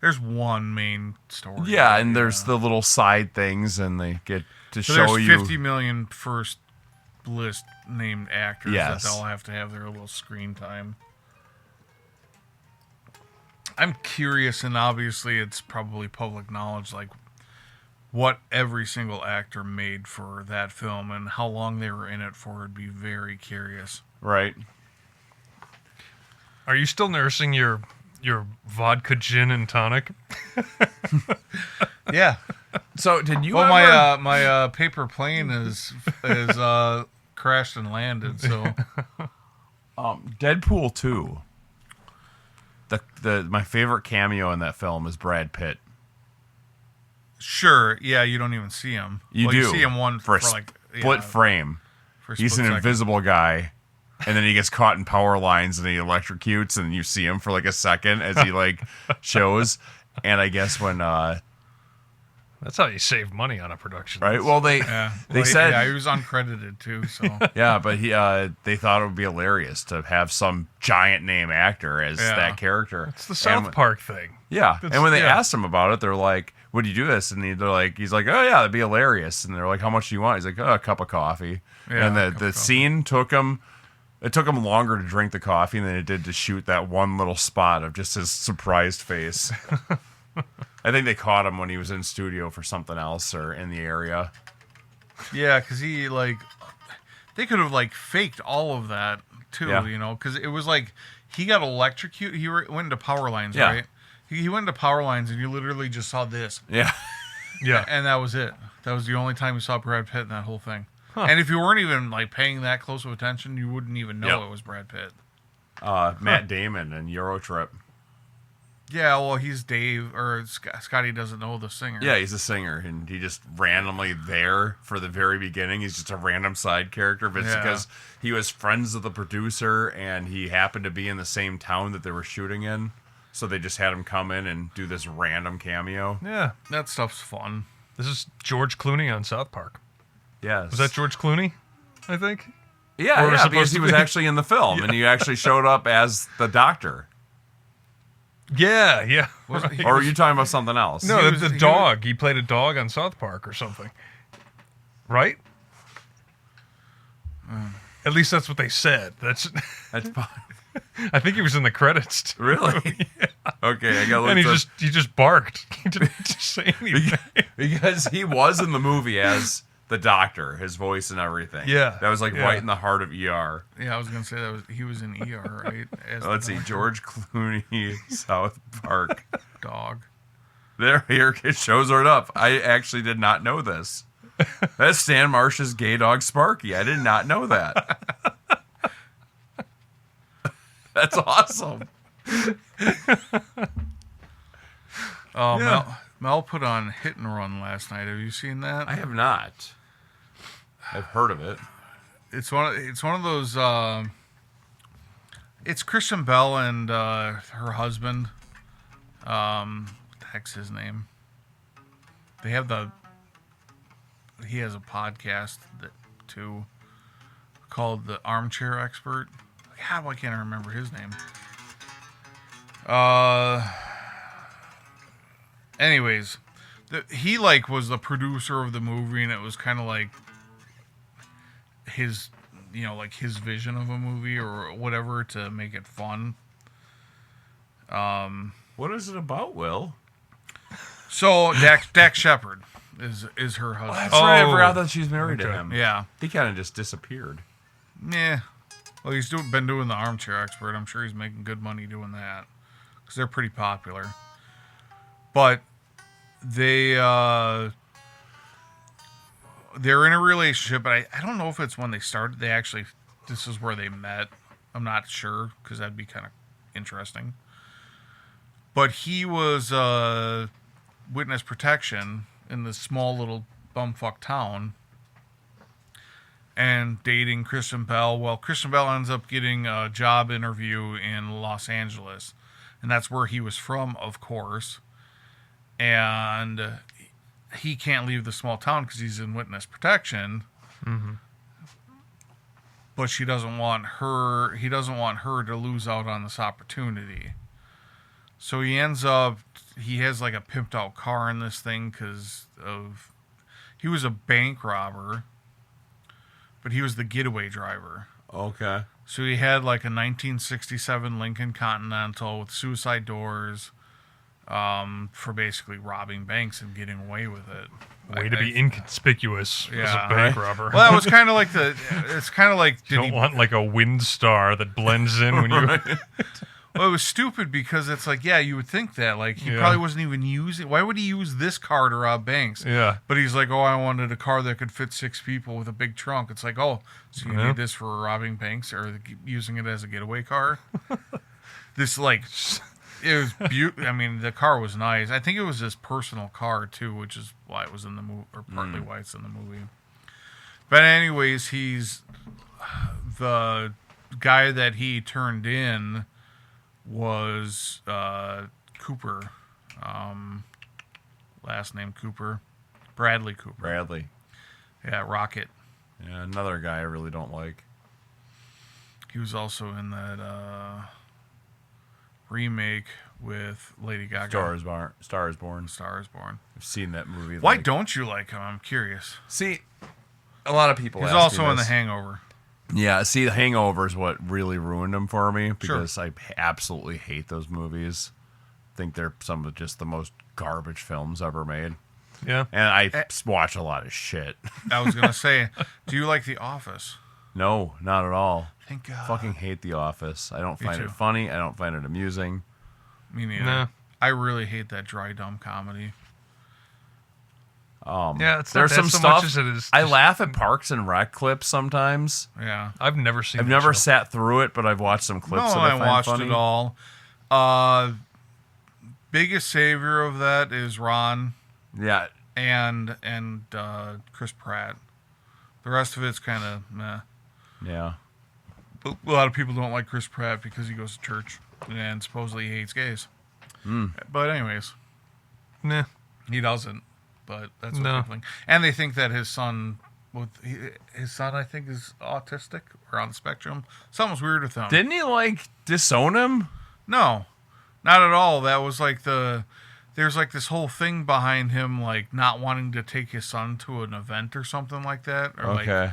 [SPEAKER 2] There's one main story.
[SPEAKER 3] Yeah, and there's the little side things, and they get to
[SPEAKER 2] so
[SPEAKER 3] show
[SPEAKER 2] there's
[SPEAKER 3] you
[SPEAKER 2] 50 million first list named actors
[SPEAKER 3] Yes.
[SPEAKER 2] that they'll have to have their little screen time. I'm curious, and obviously it's probably public knowledge, like what every single actor made for that film and how long they were in it for. I'd be very curious.
[SPEAKER 3] right.
[SPEAKER 1] Are you still nursing your vodka gin and tonic?
[SPEAKER 2] Yeah.
[SPEAKER 3] So did you?
[SPEAKER 2] Well,
[SPEAKER 3] ever...
[SPEAKER 2] my paper plane is crashed and landed. So
[SPEAKER 3] Deadpool 2. My favorite cameo in that film is Brad Pitt.
[SPEAKER 2] sure, yeah, you don't even see him.
[SPEAKER 3] You do.
[SPEAKER 2] You see him
[SPEAKER 3] for a
[SPEAKER 2] like
[SPEAKER 3] split frame.
[SPEAKER 2] For a
[SPEAKER 3] He's
[SPEAKER 2] split
[SPEAKER 3] an
[SPEAKER 2] second.
[SPEAKER 3] invisible guy, and then he gets caught in power lines and he electrocutes, and you see him for like a second as he like shows. And I guess when
[SPEAKER 1] That's how you save money on a production.
[SPEAKER 3] right, well they said
[SPEAKER 2] yeah, he was uncredited too. So
[SPEAKER 3] yeah, but they thought it would be hilarious to have some giant name actor as
[SPEAKER 2] Yeah.
[SPEAKER 3] that character.
[SPEAKER 1] It's the South Park thing.
[SPEAKER 3] Yeah,
[SPEAKER 1] That's-
[SPEAKER 3] and when they
[SPEAKER 1] yeah.
[SPEAKER 3] asked him about it, they're like, "Would you do this?" And he's like, "Oh yeah, that'd be hilarious." And they're like, "How much do you want?" He's like, "Oh, a cup of coffee."
[SPEAKER 2] Yeah,
[SPEAKER 3] and
[SPEAKER 2] a cup
[SPEAKER 3] the
[SPEAKER 2] of coffee.
[SPEAKER 3] scene took him. It took him longer to drink the coffee than it did to shoot that one little spot of just his surprised face. I think they caught him when he was in studio for something else or in the area.
[SPEAKER 2] yeah, because he they could have faked all of that too,
[SPEAKER 3] Yeah.
[SPEAKER 2] because it was he got electrocuted. He went into power lines,
[SPEAKER 3] Yeah.
[SPEAKER 2] right? He went into power lines, and you literally just saw this,
[SPEAKER 3] Yeah,
[SPEAKER 1] Yeah.
[SPEAKER 2] and that was it. That was the only time you saw Brad Pitt in that whole thing.
[SPEAKER 1] Huh.
[SPEAKER 2] And if you weren't even paying that close of attention, you wouldn't even know
[SPEAKER 3] Yep.
[SPEAKER 2] it was Brad Pitt.
[SPEAKER 3] Matt Damon and Eurotrip.
[SPEAKER 2] Yeah, well, he's Dave, or Scotty doesn't know the singer.
[SPEAKER 3] Yeah, he's a singer, and he just randomly there for the very beginning. He's just a random side character, but it's
[SPEAKER 2] Yeah.
[SPEAKER 3] because he was friends with the producer, and he happened to be in the same town that they were shooting in. So they just had him come in and do this random cameo.
[SPEAKER 1] Yeah.
[SPEAKER 2] That stuff's fun.
[SPEAKER 1] This is George Clooney on South Park.
[SPEAKER 3] Yes.
[SPEAKER 1] Was that George Clooney? I think.
[SPEAKER 3] Yeah,
[SPEAKER 1] Or was
[SPEAKER 3] yeah,
[SPEAKER 1] supposed
[SPEAKER 3] because
[SPEAKER 1] to
[SPEAKER 3] he was
[SPEAKER 1] be?
[SPEAKER 3] actually in the film, and he actually showed up as the doctor.
[SPEAKER 1] Yeah, yeah.
[SPEAKER 2] Was-
[SPEAKER 1] right.
[SPEAKER 2] he
[SPEAKER 3] Or are
[SPEAKER 2] was-
[SPEAKER 3] you talking about something else?
[SPEAKER 1] No,
[SPEAKER 2] He
[SPEAKER 1] the
[SPEAKER 2] was- he
[SPEAKER 1] dog. He played a dog on South Park or something. Right? At least that's what they said. That's.
[SPEAKER 3] That's fine.
[SPEAKER 1] I think he was in the credits. Too.
[SPEAKER 3] Really? Okay, I got to
[SPEAKER 1] And
[SPEAKER 3] look
[SPEAKER 1] he just barked. He didn't just say anything.
[SPEAKER 3] because he was in the movie as the doctor, his voice and everything.
[SPEAKER 1] Yeah,
[SPEAKER 3] That was
[SPEAKER 1] yeah.
[SPEAKER 3] right in the heart of ER.
[SPEAKER 2] Yeah, I was gonna say he was in ER, right? As
[SPEAKER 3] Let's
[SPEAKER 2] the
[SPEAKER 3] see, George Clooney, South Park.
[SPEAKER 2] dog.
[SPEAKER 3] Here it shows right up. I actually did not know this. That's Stan Marsh's gay dog Sparky. I did not know that. That's awesome.
[SPEAKER 2] Oh,
[SPEAKER 1] Yeah.
[SPEAKER 2] Mel put on Hit and Run last night. Have you seen that?
[SPEAKER 3] I have not. I've heard of it.
[SPEAKER 2] It's one of those. It's Christian Bell and her husband. What the heck's his name? They have he has a podcast too called The Armchair Expert. God, why can't I remember his name? Anyways, he was the producer of the movie, and it was kind of like his, his vision of a movie or whatever to make it fun.
[SPEAKER 3] What is it about, Will?
[SPEAKER 2] So Dak Shepard is her husband.
[SPEAKER 3] That's right. I
[SPEAKER 1] Oh.
[SPEAKER 3] forgot that she's married to
[SPEAKER 1] Okay.
[SPEAKER 3] him.
[SPEAKER 2] Yeah.
[SPEAKER 3] He kind of just disappeared.
[SPEAKER 2] Yeah. Well, he's been doing The Armchair Expert. I'm sure he's making good money doing that because they're pretty popular. But they're in a relationship, but I don't know if it's when they started. This is where they met. I'm not sure because that'd be kind of interesting. But he was witness protection in this small little bumfuck town and dating Kristen Bell. Well, Kristen Bell ends up getting a job interview in Los Angeles, and that's where he was from, of course. And he can't leave the small town because he's in witness protection.
[SPEAKER 1] Mm-hmm.
[SPEAKER 2] but she doesn't want her. He doesn't want her to lose out on this opportunity. So he ends up. He has like a pimped out car in this thing because of. He was a bank robber, but he was the getaway driver.
[SPEAKER 3] Okay.
[SPEAKER 2] So he had like a 1967 Lincoln Continental with suicide doors, for basically robbing banks and getting away with it.
[SPEAKER 1] Way to be inconspicuous as
[SPEAKER 2] Yeah.
[SPEAKER 1] a bank robber.
[SPEAKER 2] Well, that was kind of like it's kind of like,
[SPEAKER 1] you don't want like a wind star that blends in when you...
[SPEAKER 2] Well, it was stupid because it's like, yeah, you would think that. Like, he
[SPEAKER 1] Yeah.
[SPEAKER 2] probably wasn't even using... Why would he use this car to rob banks?
[SPEAKER 1] Yeah.
[SPEAKER 2] But he's like, oh, I wanted a car that could fit 6 people with a big trunk. It's like, oh, so you
[SPEAKER 1] Yeah.
[SPEAKER 2] need this for robbing banks or using it as a getaway car? This, like... It was beautiful. I mean, the car was nice. I think it was his personal car, too, which is why it was in the movie, or partly why it's in the movie. But anyways, he's... The guy that he turned in was Cooper. Last name Cooper. Bradley Cooper.
[SPEAKER 3] Bradley.
[SPEAKER 2] Yeah, Rocket.
[SPEAKER 3] Yeah, another guy I really don't like.
[SPEAKER 2] He was also in that remake with Lady Gaga.
[SPEAKER 3] Star is Born.
[SPEAKER 2] Star is Born.
[SPEAKER 3] I've seen that movie.
[SPEAKER 2] Why don't you like him? I'm curious.
[SPEAKER 3] See, a lot of people
[SPEAKER 2] He's
[SPEAKER 3] ask
[SPEAKER 2] also
[SPEAKER 3] me
[SPEAKER 2] in The
[SPEAKER 3] this.
[SPEAKER 2] Hangover.
[SPEAKER 3] Yeah, see, The Hangover is what really ruined them for me because I absolutely hate those movies. I think they're some of just the most garbage films ever made.
[SPEAKER 1] Yeah.
[SPEAKER 3] And I watch a lot of shit.
[SPEAKER 2] I was going to say, do you like The Office?
[SPEAKER 3] No, not at all.
[SPEAKER 2] Thank God.
[SPEAKER 3] Fucking hate The Office. I don't
[SPEAKER 2] Me
[SPEAKER 3] find
[SPEAKER 2] too.
[SPEAKER 3] it funny. I don't find it amusing.
[SPEAKER 2] Me neither.
[SPEAKER 1] Nah.
[SPEAKER 2] I really hate that dry, dumb comedy.
[SPEAKER 1] Yeah, it's not
[SPEAKER 3] There's
[SPEAKER 1] that
[SPEAKER 3] some
[SPEAKER 1] so
[SPEAKER 3] stuff.
[SPEAKER 1] much as it is
[SPEAKER 3] I
[SPEAKER 1] just-
[SPEAKER 3] laugh at Parks and Rec clips sometimes.
[SPEAKER 2] Yeah.
[SPEAKER 1] I've never seen
[SPEAKER 3] I've
[SPEAKER 1] that
[SPEAKER 3] never
[SPEAKER 1] show.
[SPEAKER 3] sat through it, but I've watched some clips
[SPEAKER 2] No,
[SPEAKER 3] that I
[SPEAKER 2] I
[SPEAKER 3] find
[SPEAKER 2] watched
[SPEAKER 3] funny.
[SPEAKER 2] it all. Biggest savior of that is Ron
[SPEAKER 3] Yeah,
[SPEAKER 2] and Chris Pratt. The rest of it's kind of meh.
[SPEAKER 3] yeah.
[SPEAKER 2] A lot of people don't like Chris Pratt because he goes to church and supposedly he hates gays. But anyways,
[SPEAKER 1] Nah.
[SPEAKER 2] he doesn't. But that's what
[SPEAKER 1] No.
[SPEAKER 2] people think. And they think that his son, I think, is autistic or on the spectrum. Something's weird with him.
[SPEAKER 3] Didn't he like disown him?
[SPEAKER 2] No, not at all. That was like there's like this whole thing behind him, like not wanting to take his son to an event or something like that. Or
[SPEAKER 3] Okay.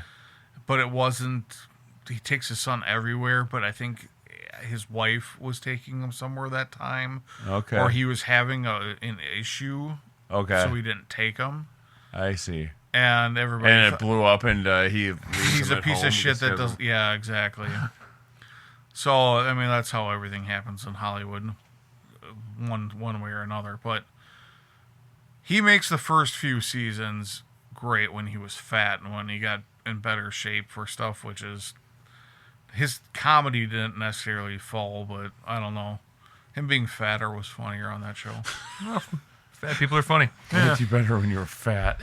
[SPEAKER 2] but it wasn't. He takes his son everywhere, but I think his wife was taking him somewhere that time.
[SPEAKER 3] Okay.
[SPEAKER 2] Or he was having an issue,
[SPEAKER 3] Okay.
[SPEAKER 2] so he didn't take him.
[SPEAKER 3] I see.
[SPEAKER 2] And everybody.
[SPEAKER 3] And it blew up, and he leaves
[SPEAKER 2] He's
[SPEAKER 3] him
[SPEAKER 2] a
[SPEAKER 3] at
[SPEAKER 2] piece
[SPEAKER 3] home
[SPEAKER 2] of shit that
[SPEAKER 3] because
[SPEAKER 2] does. Yeah, exactly. So I mean, that's how everything happens in Hollywood, one way or another. But he makes the first few seasons great when he was fat and when he got in better shape for stuff, which is his comedy didn't necessarily fall, but I don't know. Him being fatter was funnier on that show.
[SPEAKER 1] Fat people are funny.
[SPEAKER 3] It looked you better when you were fat.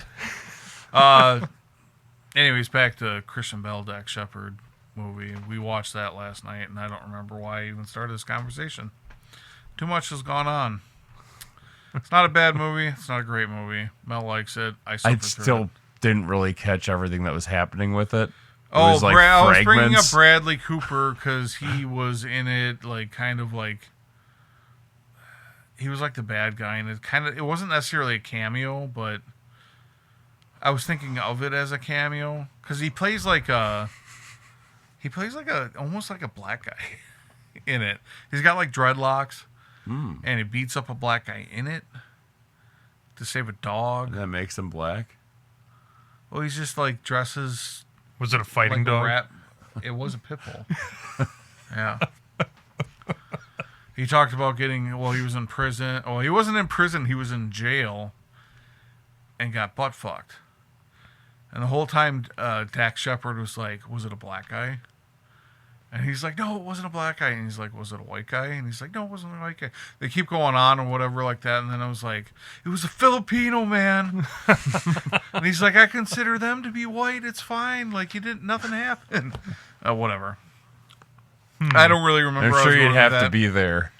[SPEAKER 2] Anyways, back to Christian Bale, Dak Shepard movie. We watched that last night, and I don't remember why I even started this conversation. Too much has gone on. It's not a bad movie. It's not a great movie. Mel likes it. I
[SPEAKER 3] I
[SPEAKER 2] suffered through
[SPEAKER 3] still
[SPEAKER 2] it.
[SPEAKER 3] didn't really catch everything that was happening with it. It
[SPEAKER 2] Oh,
[SPEAKER 3] was like
[SPEAKER 2] I was bringing up
[SPEAKER 3] fragments.
[SPEAKER 2] Bradley Cooper because he was in it, like kind of like he was like the bad guy, and it wasn't necessarily a cameo, but I was thinking of it as a cameo because he plays like a almost like a black guy in it. He's got like dreadlocks, and he beats up a black guy in it to save a dog.
[SPEAKER 3] That makes him black.
[SPEAKER 2] Well, he's just like dresses.
[SPEAKER 1] Was it a fighting
[SPEAKER 2] Like a
[SPEAKER 1] dog?
[SPEAKER 2] rat. It was a pit bull. Yeah. He talked about getting. Well, he was in prison. Oh, he wasn't in prison. He was in jail, and got butt fucked. And the whole time, Dak Shepard was like, "Was it a black guy?" And he's like, "No, it wasn't a black guy." And he's like, "Was it a white guy?" And he's like, "No, it wasn't a white guy." They keep going on or whatever like that. And then I was like, "It was a Filipino man." And he's like, "I consider them to be white. It's fine. Like nothing happened." Whatever. I don't really remember.
[SPEAKER 3] I'm
[SPEAKER 2] I was
[SPEAKER 3] sure
[SPEAKER 2] going
[SPEAKER 3] you'd
[SPEAKER 2] with
[SPEAKER 3] have
[SPEAKER 2] that.
[SPEAKER 3] to be there.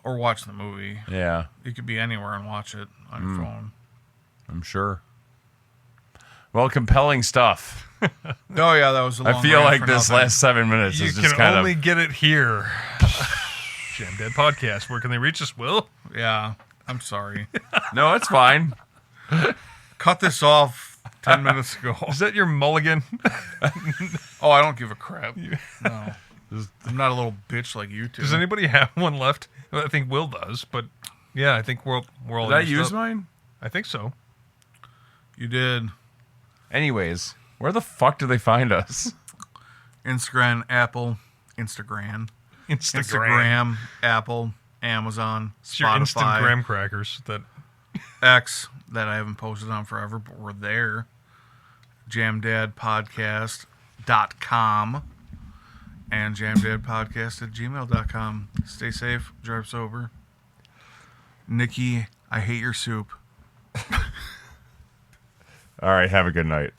[SPEAKER 2] Or watch the movie.
[SPEAKER 3] Yeah,
[SPEAKER 2] You could be anywhere and watch it on your phone.
[SPEAKER 3] I'm sure. Well, compelling stuff.
[SPEAKER 2] Oh yeah, that was a long
[SPEAKER 3] I feel
[SPEAKER 2] rant
[SPEAKER 3] like
[SPEAKER 2] for
[SPEAKER 3] this
[SPEAKER 2] nothing.
[SPEAKER 3] last 7 minutes
[SPEAKER 1] You
[SPEAKER 3] is just
[SPEAKER 1] can
[SPEAKER 3] kind
[SPEAKER 1] only
[SPEAKER 3] of.
[SPEAKER 1] get it here. Jamdad Podcast. Where can they reach us, Will?
[SPEAKER 2] Yeah, I'm sorry.
[SPEAKER 3] No, it's fine.
[SPEAKER 2] Cut this off 10 minutes ago.
[SPEAKER 1] Is that your mulligan?
[SPEAKER 2] Oh, I don't give a crap. No. I'm not a little bitch like you two.
[SPEAKER 1] Does anybody have one left? Well, I think Will does, but yeah, I think we're all.
[SPEAKER 3] Did I
[SPEAKER 1] used
[SPEAKER 3] use
[SPEAKER 1] up.
[SPEAKER 3] mine?
[SPEAKER 1] I think so.
[SPEAKER 2] You did.
[SPEAKER 3] Anyways, where the fuck do they find us?
[SPEAKER 2] Instagram, Apple,
[SPEAKER 1] Instagram.
[SPEAKER 2] Apple, Amazon,
[SPEAKER 1] It's your
[SPEAKER 2] Spotify,
[SPEAKER 1] instant graham crackers that
[SPEAKER 2] X that I haven't posted on forever, but we're there. Jamdadpodcast.com and jamdadpodcast@gmail.com. Stay safe, drive sober. Nikki, I hate your soup.
[SPEAKER 3] All right, have a good night.